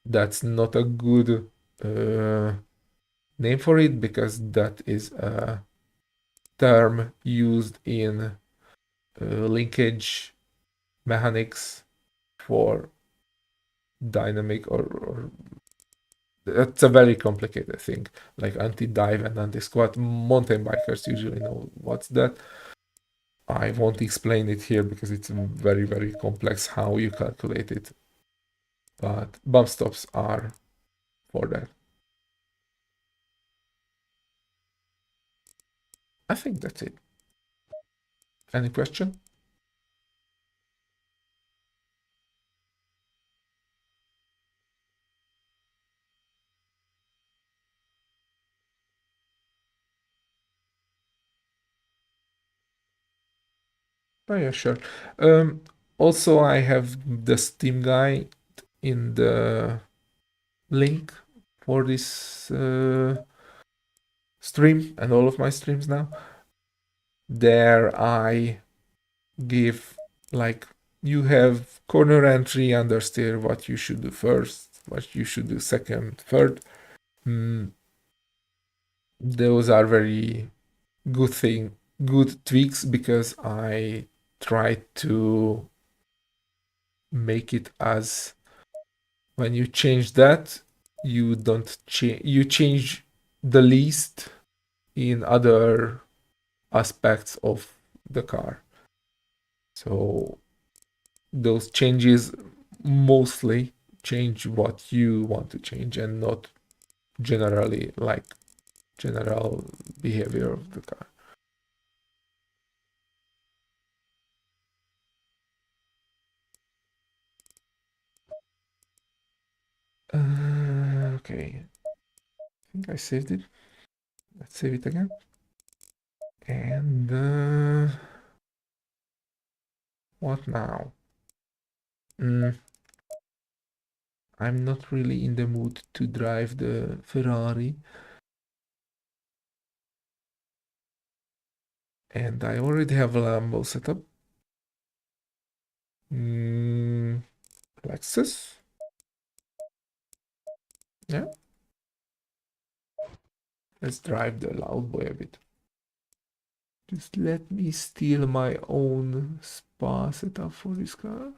That's not a good name for it because that is a term used in linkage mechanics for dynamic or that's a very complicated thing, like anti-dive and anti-squat. Mountain bikers usually know what's that. I won't explain it here because it's very, very complex how you calculate it. But bump stops are for that. I think that's it. Any question? Oh yeah, sure. Also, I have the Steam guide in the link for this stream and all of my streams now. There I give like you have corner entry, understeer, what you should do first, what you should do second, third. Those are very good tweaks because I try to make it as when you change that, you don't change, you change the least in other aspects of the car. So those changes mostly change what you want to change and not generally like general behavior of the car. Okay, I think I saved it. Let's save it again. And what now? I'm not really in the mood to drive the Ferrari. And I already have a Lambo setup. Lexus. Yeah. Let's drive the loud boy a bit. Just let me steal my own spa setup for this car.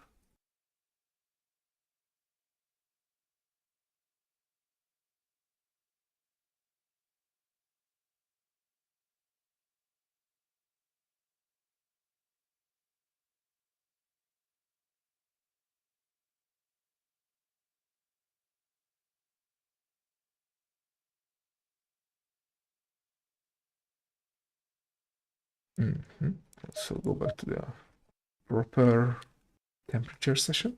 So go back to the proper temperature session.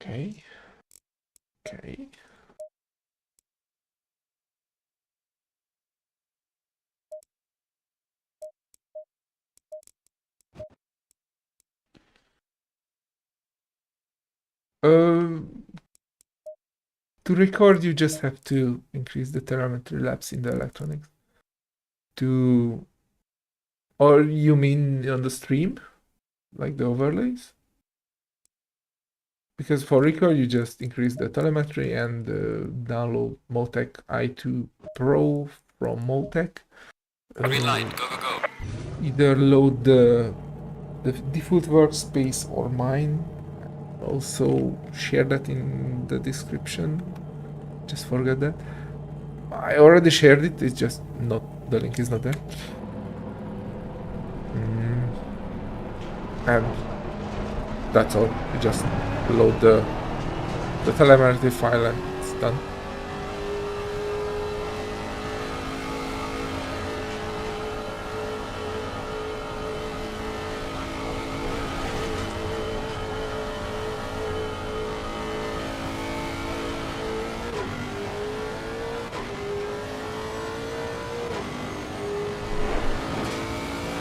Okay. Okay. To record, you just have to increase the telemetry laps in the electronics. Or you mean on the stream, like the overlays? Because for record, you just increase the telemetry and download Motec i2 Pro from Motec. Green light, go, go, go. Either load the default workspace or mine. Also share that in the description. Just forget that. I already shared it. It's just not, the link is not there. And that's all. You just load the telemetry file and it's done.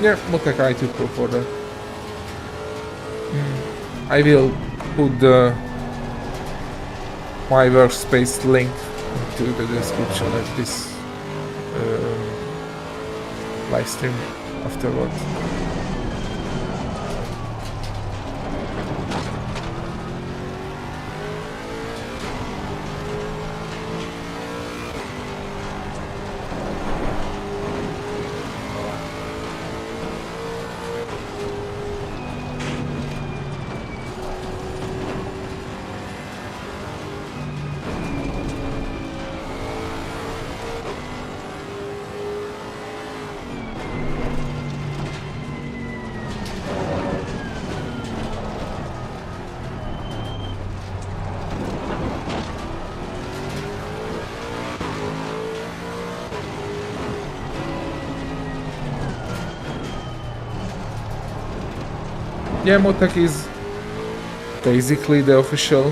Yeah, Motec i2 Pro for that. I will put my workspace link into the description of this live stream afterwards. Yeah, Motec is basically the official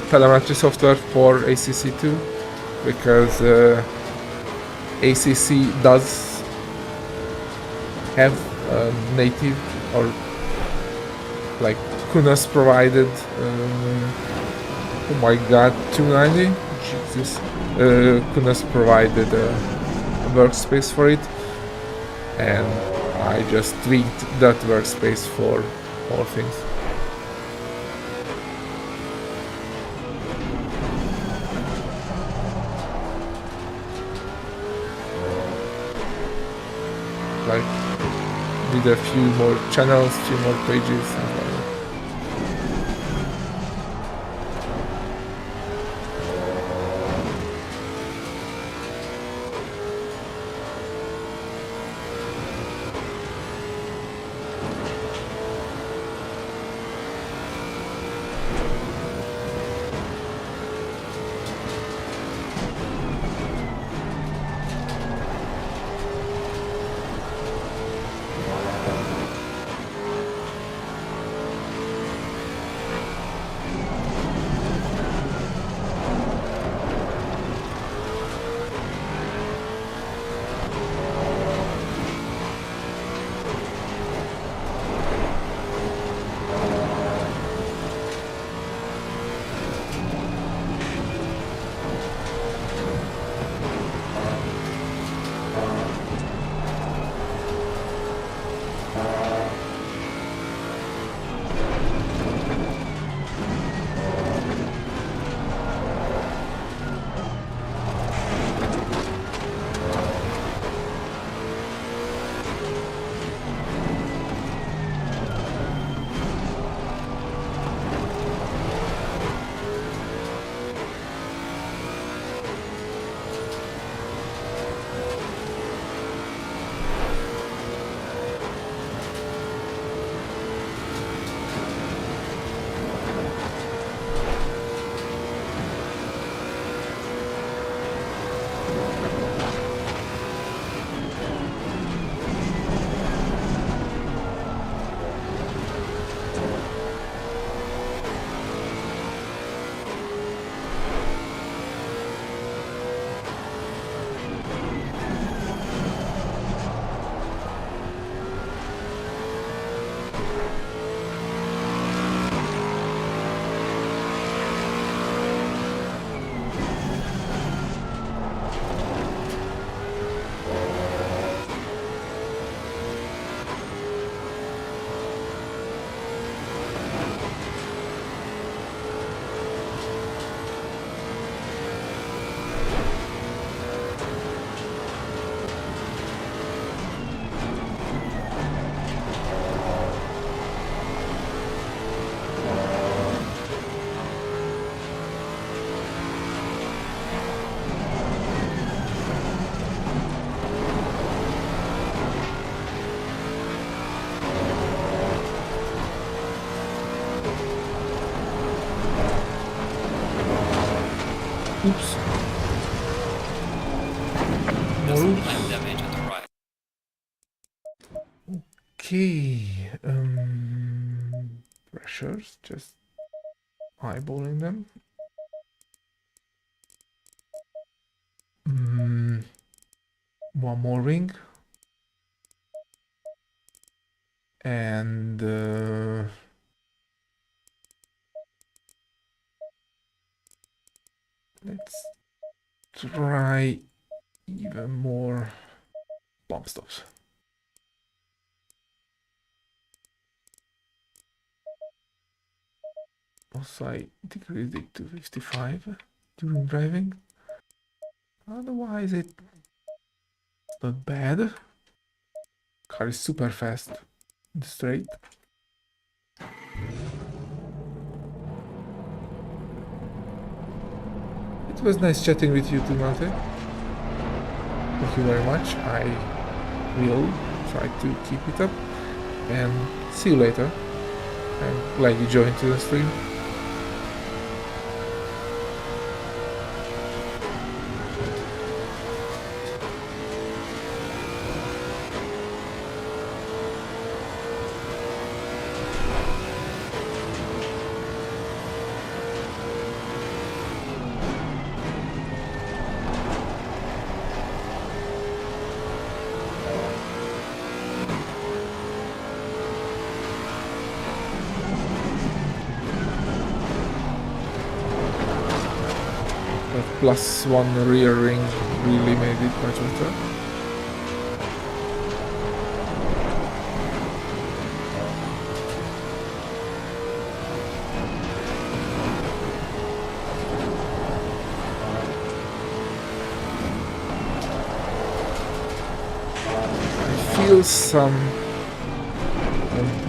telemetry software for ACC2 because ACC does have a native or like Kunas provided oh my god, 290? Jesus. Kunas provided a workspace for it, and I just tweaked that workspace for all things. Like, did a few more channels, few more pages, and like that. Oops. There's some Oops. flame damage at the right. Okay. Pressures, just eyeballing them. One more ring. And let's try even more bump stops. Also, I decreased it to 55 during driving. Otherwise, it's not bad. Car is super fast in the straight. It was nice chatting with you too, Malte. Thank you very much. I will try to keep it up. And see you later. I'm glad you joined to the stream. Plus one rear ring really made it much better. I feel some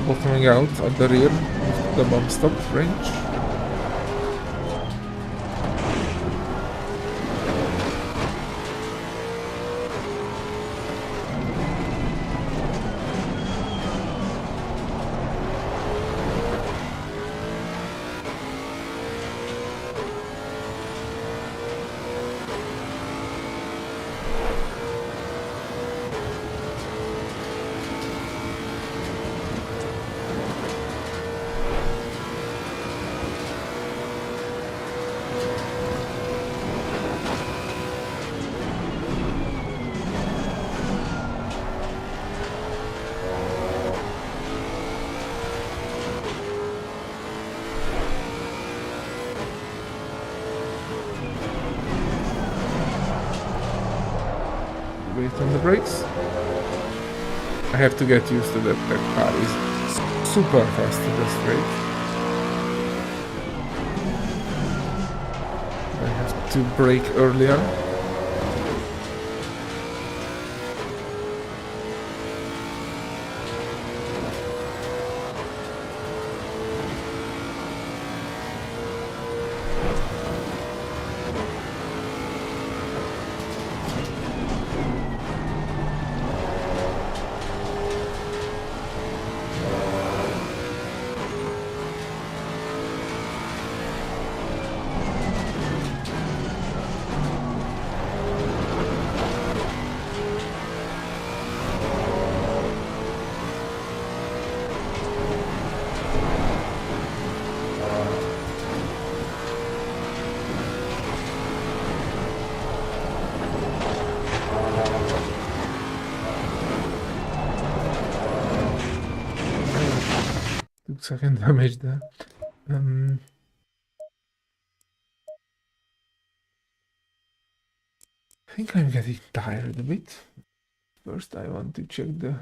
bottoming out at the rear of the bump stop range. On the brakes. I have to get used to that. That car is super fast in the straight. I have to brake earlier. second damage there. I think I'm getting tired a bit. First I want to check the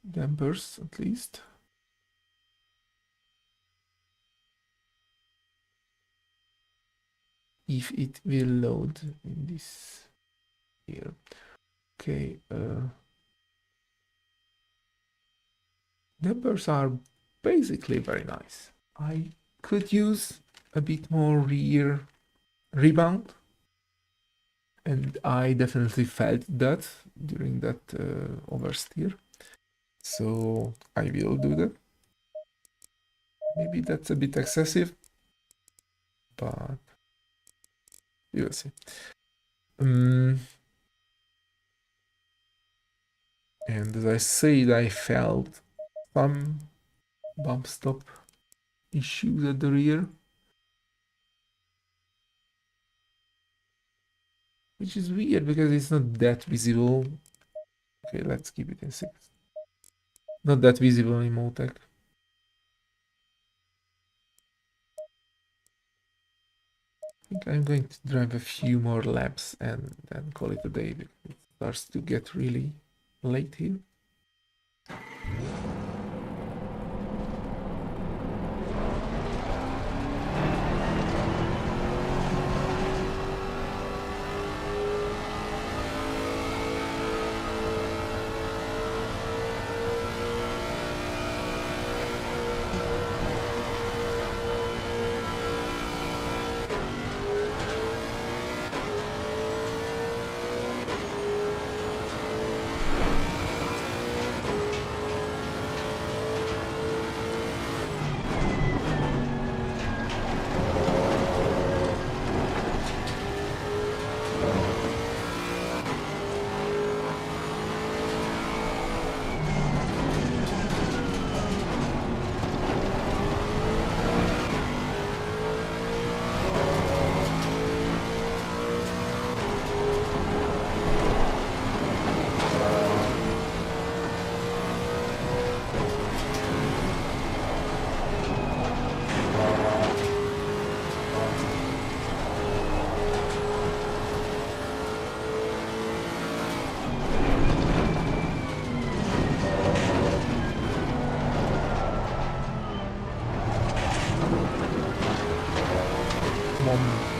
dampers at least. If it will load in this here. Okay, dampers are basically very nice. I could use a bit more rear rebound, and I definitely felt that during that oversteer. So I will do that. Maybe that's a bit excessive, but we will see. And as I said, I felt some bump stop issues at the rear, which is weird because it's not that visible. Okay, let's keep it in 6. Not that visible in Motec. I think I'm going to drive a few more laps and then call it a day because it starts to get really late here.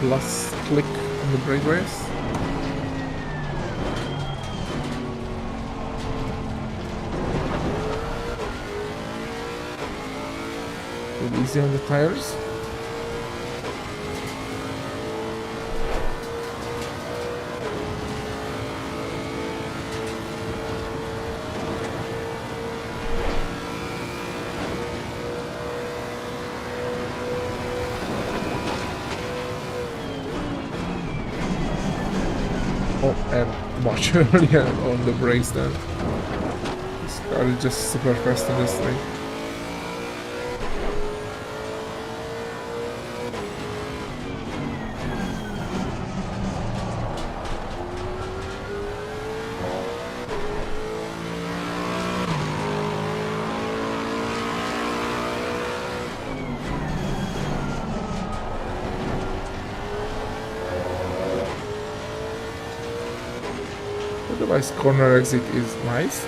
Plus click on the brake race. Go easy on the tires. Oh, and much earlier on the brakes then. This car is just super fast in this thing. Otherwise, corner exit is nice.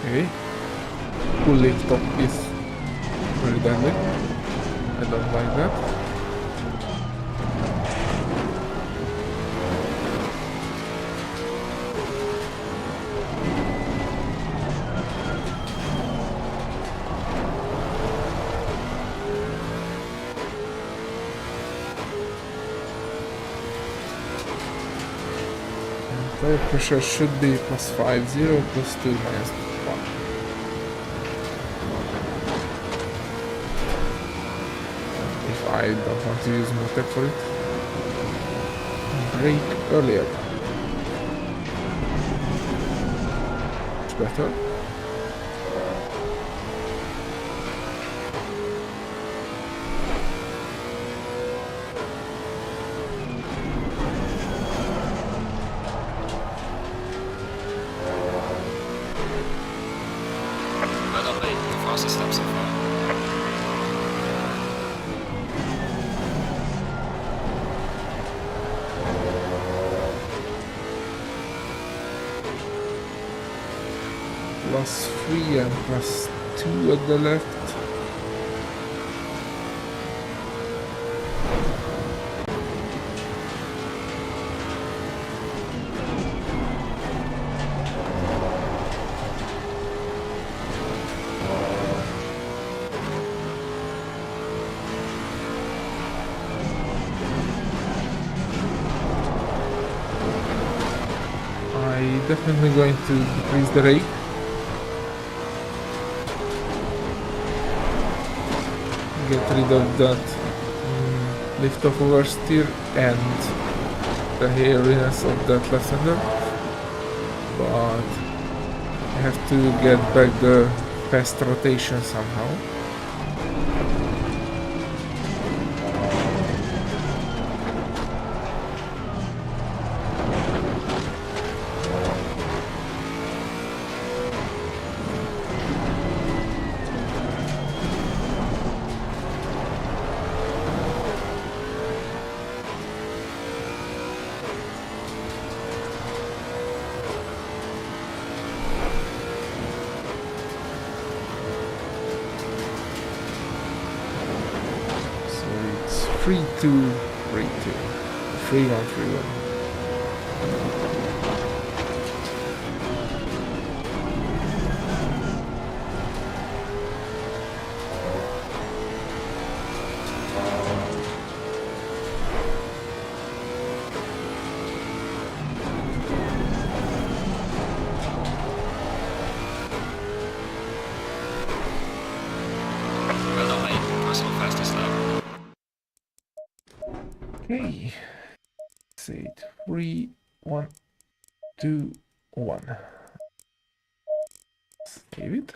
Okay. Full lift top is very deadly. I don't like that. Tire pressure should be +5, 0, +2, -1. If I don't want to use Motec for it. Brake earlier. It's better. Well done, mate. Your fastest lap so far. +3 and +2 at the left. I'm definitely going to decrease the rake. Get rid of that lift off oversteer and the hairiness of that left-hander, but I have to get back the fast rotation somehow. So it's 3-2, 3-2, 3-1, 3-1. Well done, mate. Personal fastest lap. Okay. Say 3, 1, 2, 1. Save it.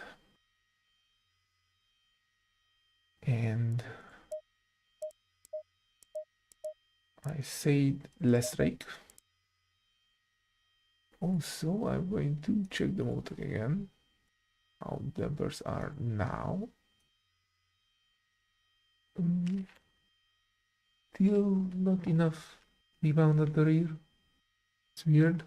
And I said less rake. Also, I'm going to check the motor again. How dampers are now. Still not enough rebound at the rear. It's weird.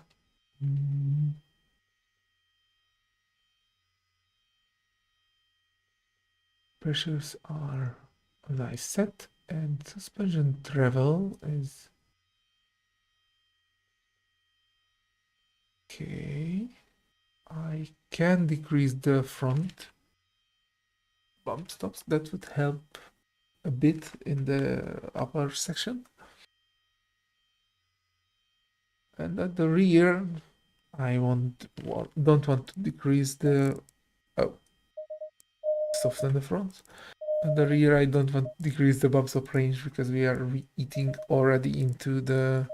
Pressures are as I set, and suspension travel is okay. I can decrease the front bump stops. That would help a bit in the upper section. And at the rear, I don't want to decrease the soften the front. At the rear, I don't want to decrease the bump stop range because we are eating already into the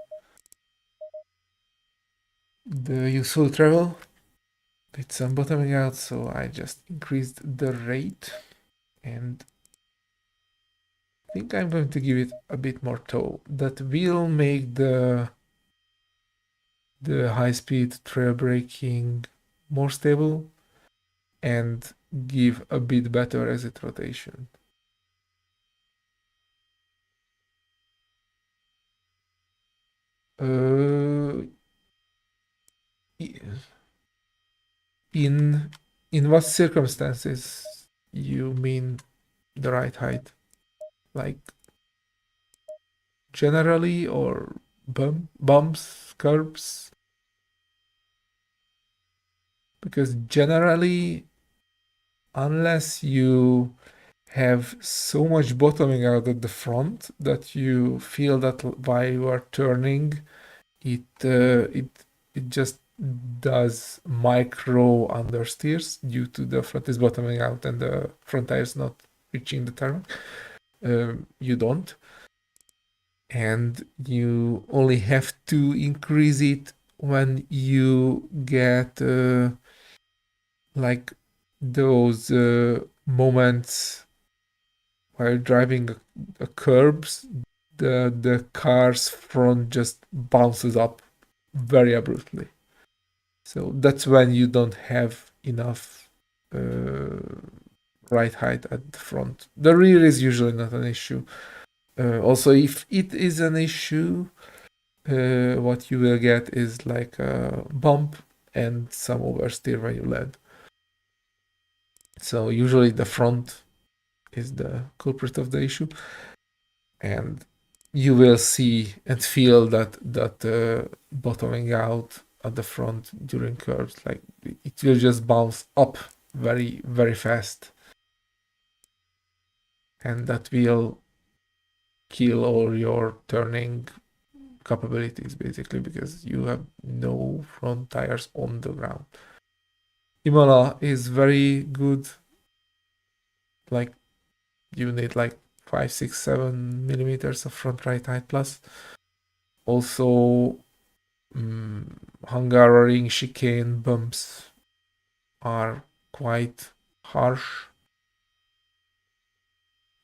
useful travel. With some bottoming out, so I just increased the rate, and I think I'm going to give it a bit more tow. That will make the high-speed trail braking more stable and give a bit better exit rotation. In what circumstances you mean the right height? Like generally, or bumps, curbs? Because generally, unless you have so much bottoming out at the front that you feel that while you are turning, it it just does micro understeers due to the front is bottoming out and the front tires not reaching the tarmac. You don't, and you only have to increase it when you get like those moments while driving a curbs, the car's front just bounces up very abruptly. So that's when you don't have enough ride height at the front. The rear is usually not an issue. Also, if it is an issue, what you will get is like a bump and some oversteer when you land. So usually the front is the culprit of the issue, and you will see and feel that bottoming out at the front during curves. Like it will just bounce up very, very fast, and that will kill all your turning capabilities basically, because you have no front tires on the ground. Imola is very good. Like you need like 5, 6, 7 millimeters of front right height plus. Also, Hungaroring chicane bumps are quite harsh,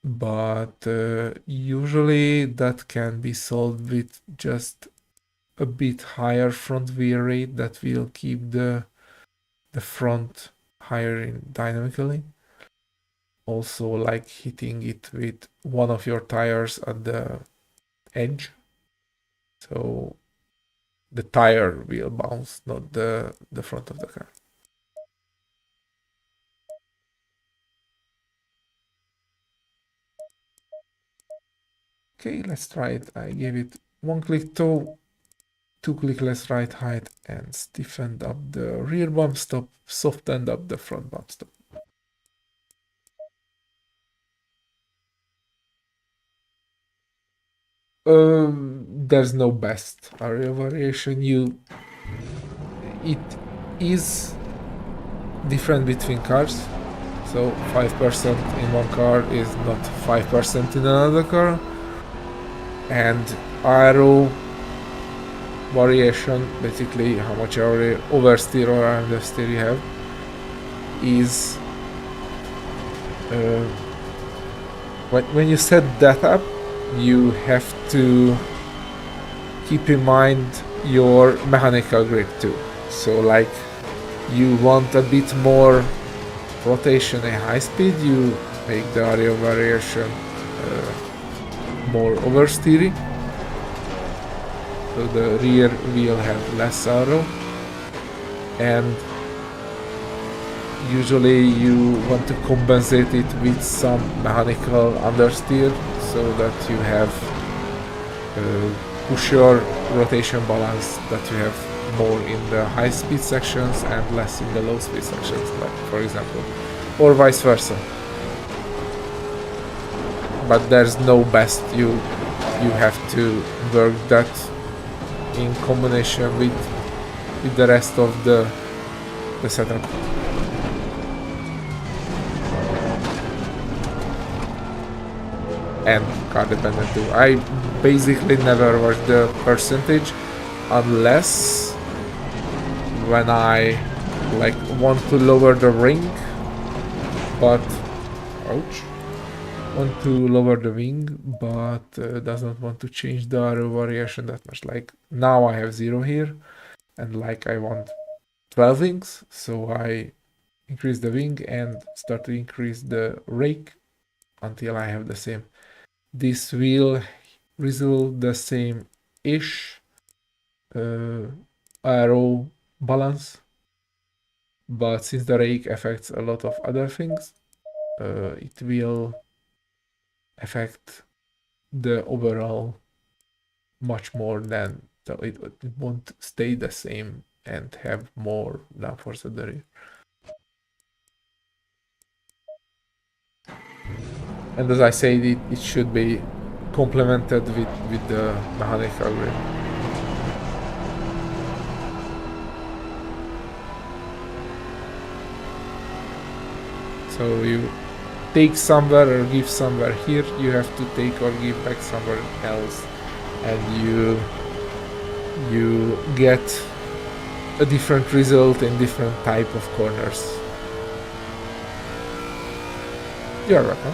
but usually that can be solved with just a bit higher front veer rate that will keep the front higher in dynamically. Also, like hitting it with one of your tires at the edge, so the tire will bounce, not the front of the car. Okay, let's try it. I gave it 1 click toe, 2 click less right height, and stiffened up the rear bump stop, softened up the front bump stop. There's no best area variation. It is different between cars. So 5% in one car is not 5% in another car. And aero variation, basically how much oversteer or understeer you have, is when you set that up, you have to keep in mind your mechanical grip too. So like you want a bit more rotation and high speed, you make the area variation more oversteering, so the rear will have less aero, and usually you want to compensate it with some mechanical understeer so that you have push your rotation balance, that you have more in the high speed sections and less in the low speed sections, like for example, or vice versa. But there's no best. You have to work that in combination with the rest of the setup. And car dependent too. I basically never work the percentage unless when I like want to lower the ring, but want to lower the wing, but does not want to change the aero variation that much. Like now I have 0 here, and like I want 12 wings, so I increase the wing and start to increase the rake until I have the same. This will result the same-ish aero balance, but since the rake affects a lot of other things, it will affect the overall much more than, so it won't stay the same and have more downforce at the rear. And as I said, it should be complemented with the mechanical grip. So you take somewhere or give somewhere here, you have to take or give back somewhere else, and you get a different result in different type of corners. You're welcome.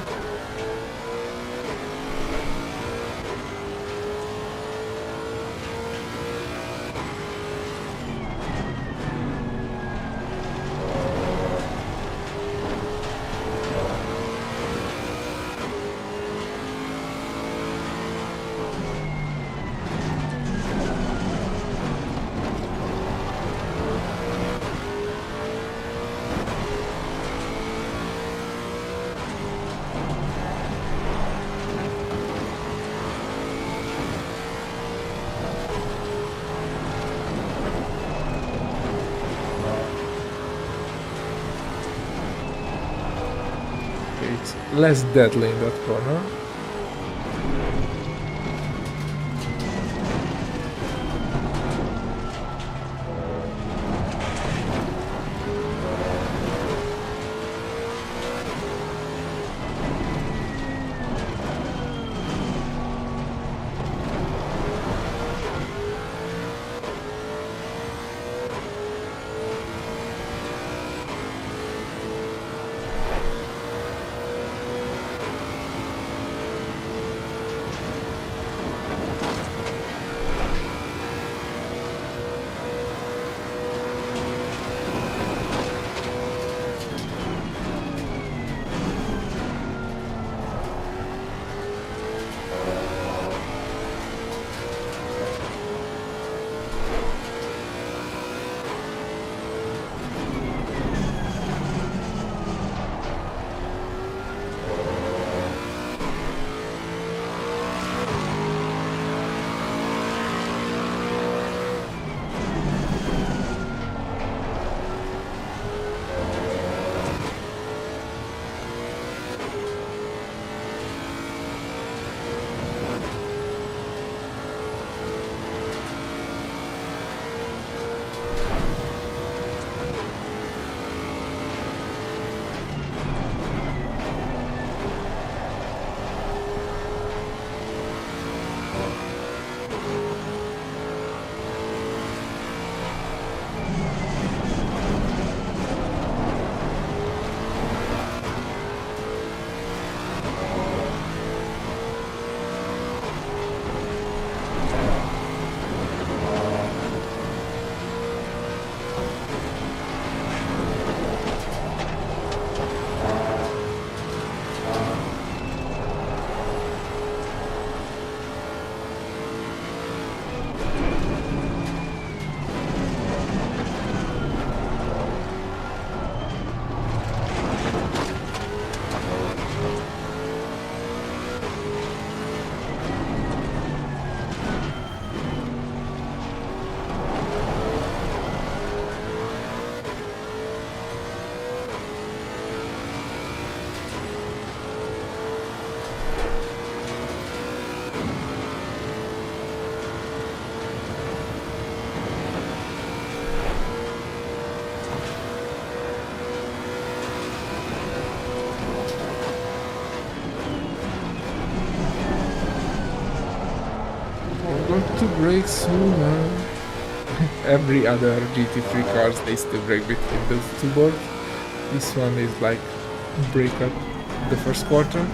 It's less deadly in that corner. Got to brake sooner. Every other GT3 cars, they still brake between those two boards. This one is like brake up the first quarter.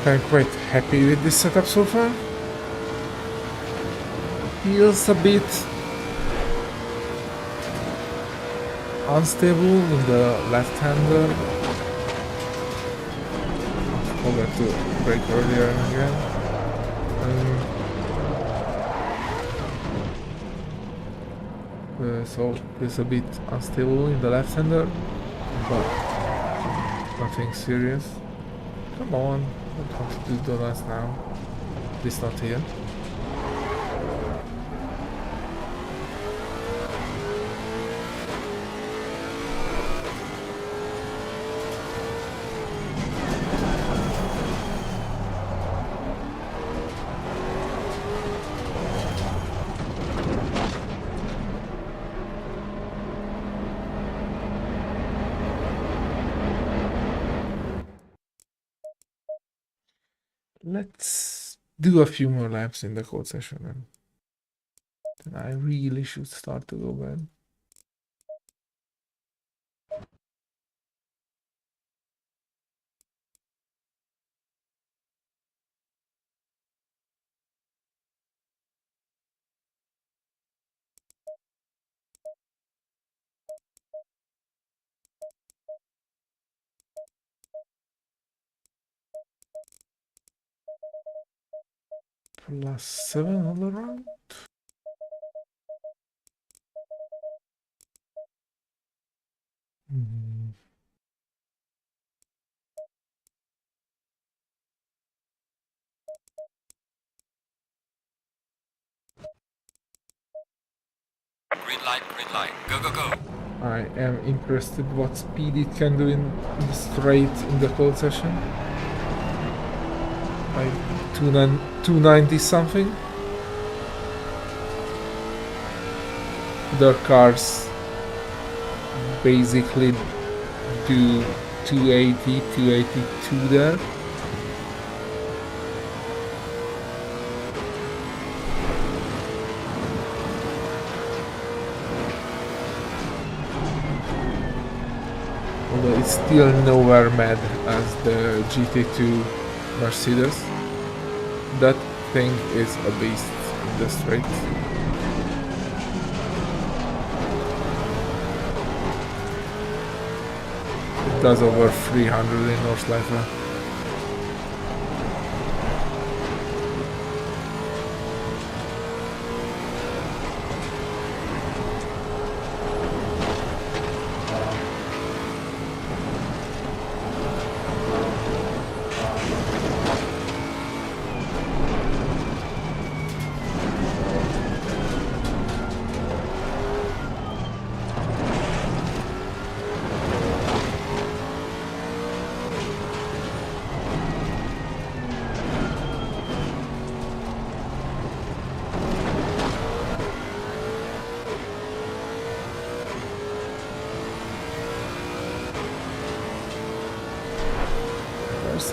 and I'm quite happy with this setup so far. Feels a bit unstable in the left-hander. Forgot to brake earlier again. So it's a bit unstable in the left-hander, but nothing serious. Come on, don't want to do donuts now. At least not here. Let's do a few more laps in the cold session and then I really should start to go bad. +7 all around. Green light, go, go, go. I am interested what speed it can do in the straight in the cold session. Like 290 something. Other cars basically do 280, 282 there. Although it's still nowhere mad as the GT2 Mercedes. That thing is a beast in the straight. It does over 300 in Nordschleife.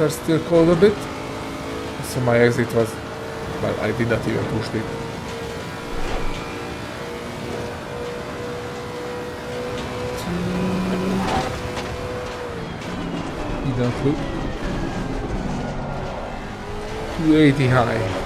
Are still cold a bit, so my exit was, well, I did not even push it. Didn't look. 280 high.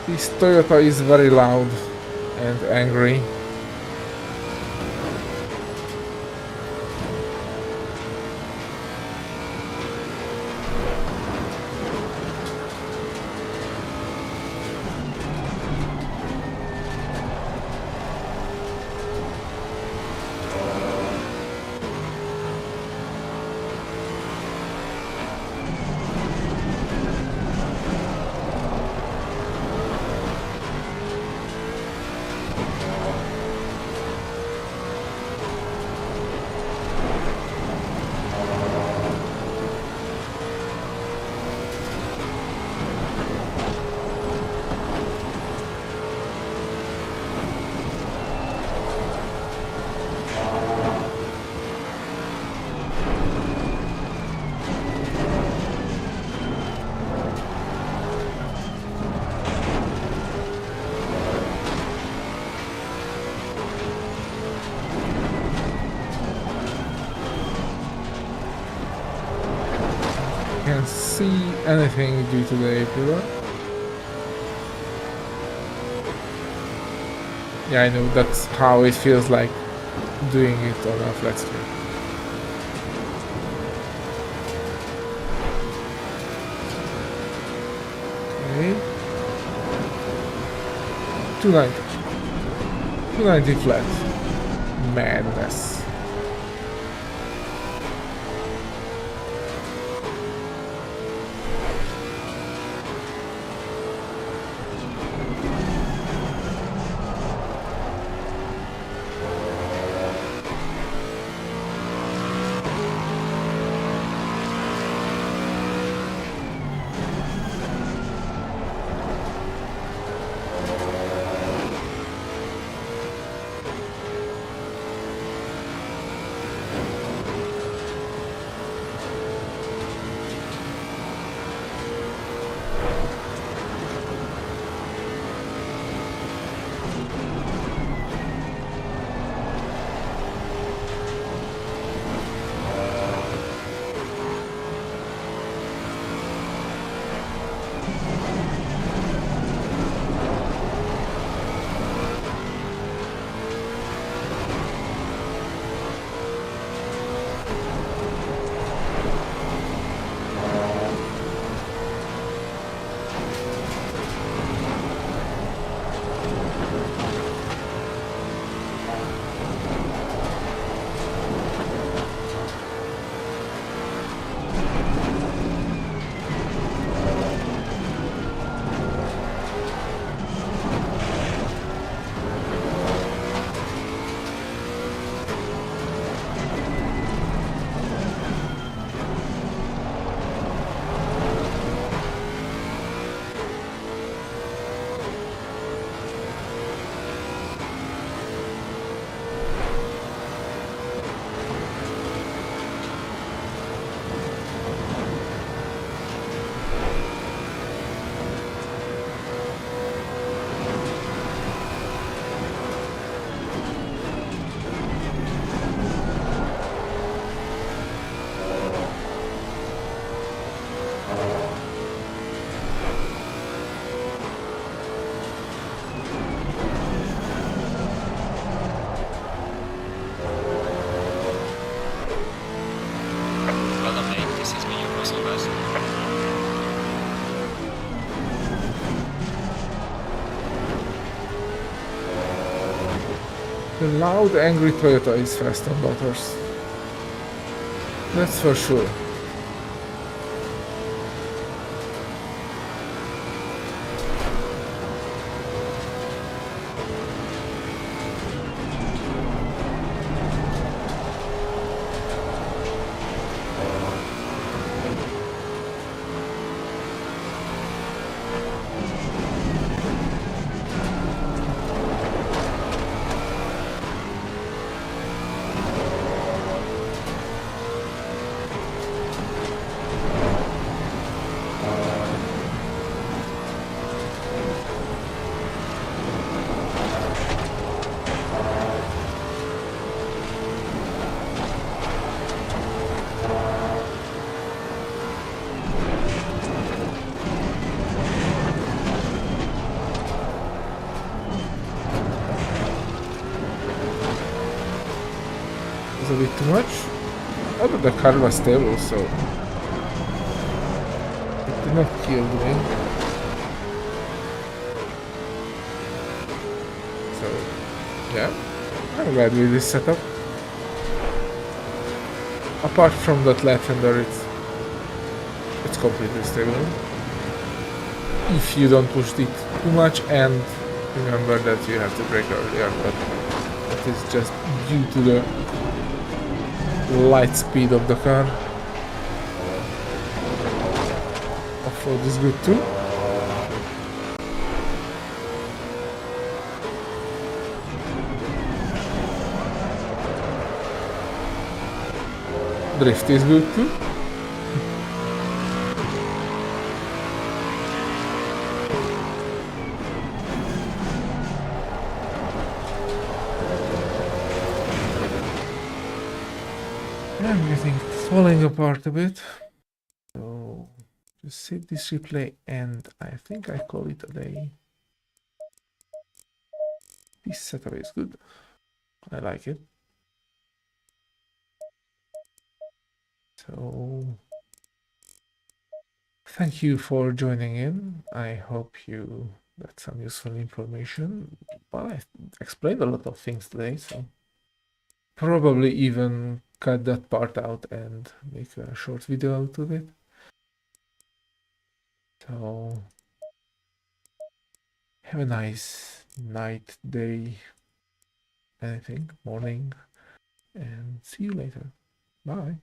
This Toyota is very loud and angry. can see anything due to the pillar. Yeah, I know that's how it feels like doing it on a flat screen. Okay. 290. 290 flat. Madness. Well done, mate. This is me, your personal best. The loud, angry Toyota is fast on Bathurst. That's for sure. It's a bit too much. Although the car was stable, so it did not kill me. So yeah, I'm glad with this setup. Apart from that left hander, it's completely stable. If you don't push it too much, and remember that you have to brake earlier, but that is just due to the light speed of the car. Off-road is good too. Drift is good too. I'm getting falling apart a bit. So Just save this replay, and I think I call it a day. This setup is good. I like it. So thank you for joining in. I hope you got some useful information. Well, I explained a lot of things today, so probably even cut that part out and make a short video out of it. So have a nice night, day, anything, morning, and see you later. Bye.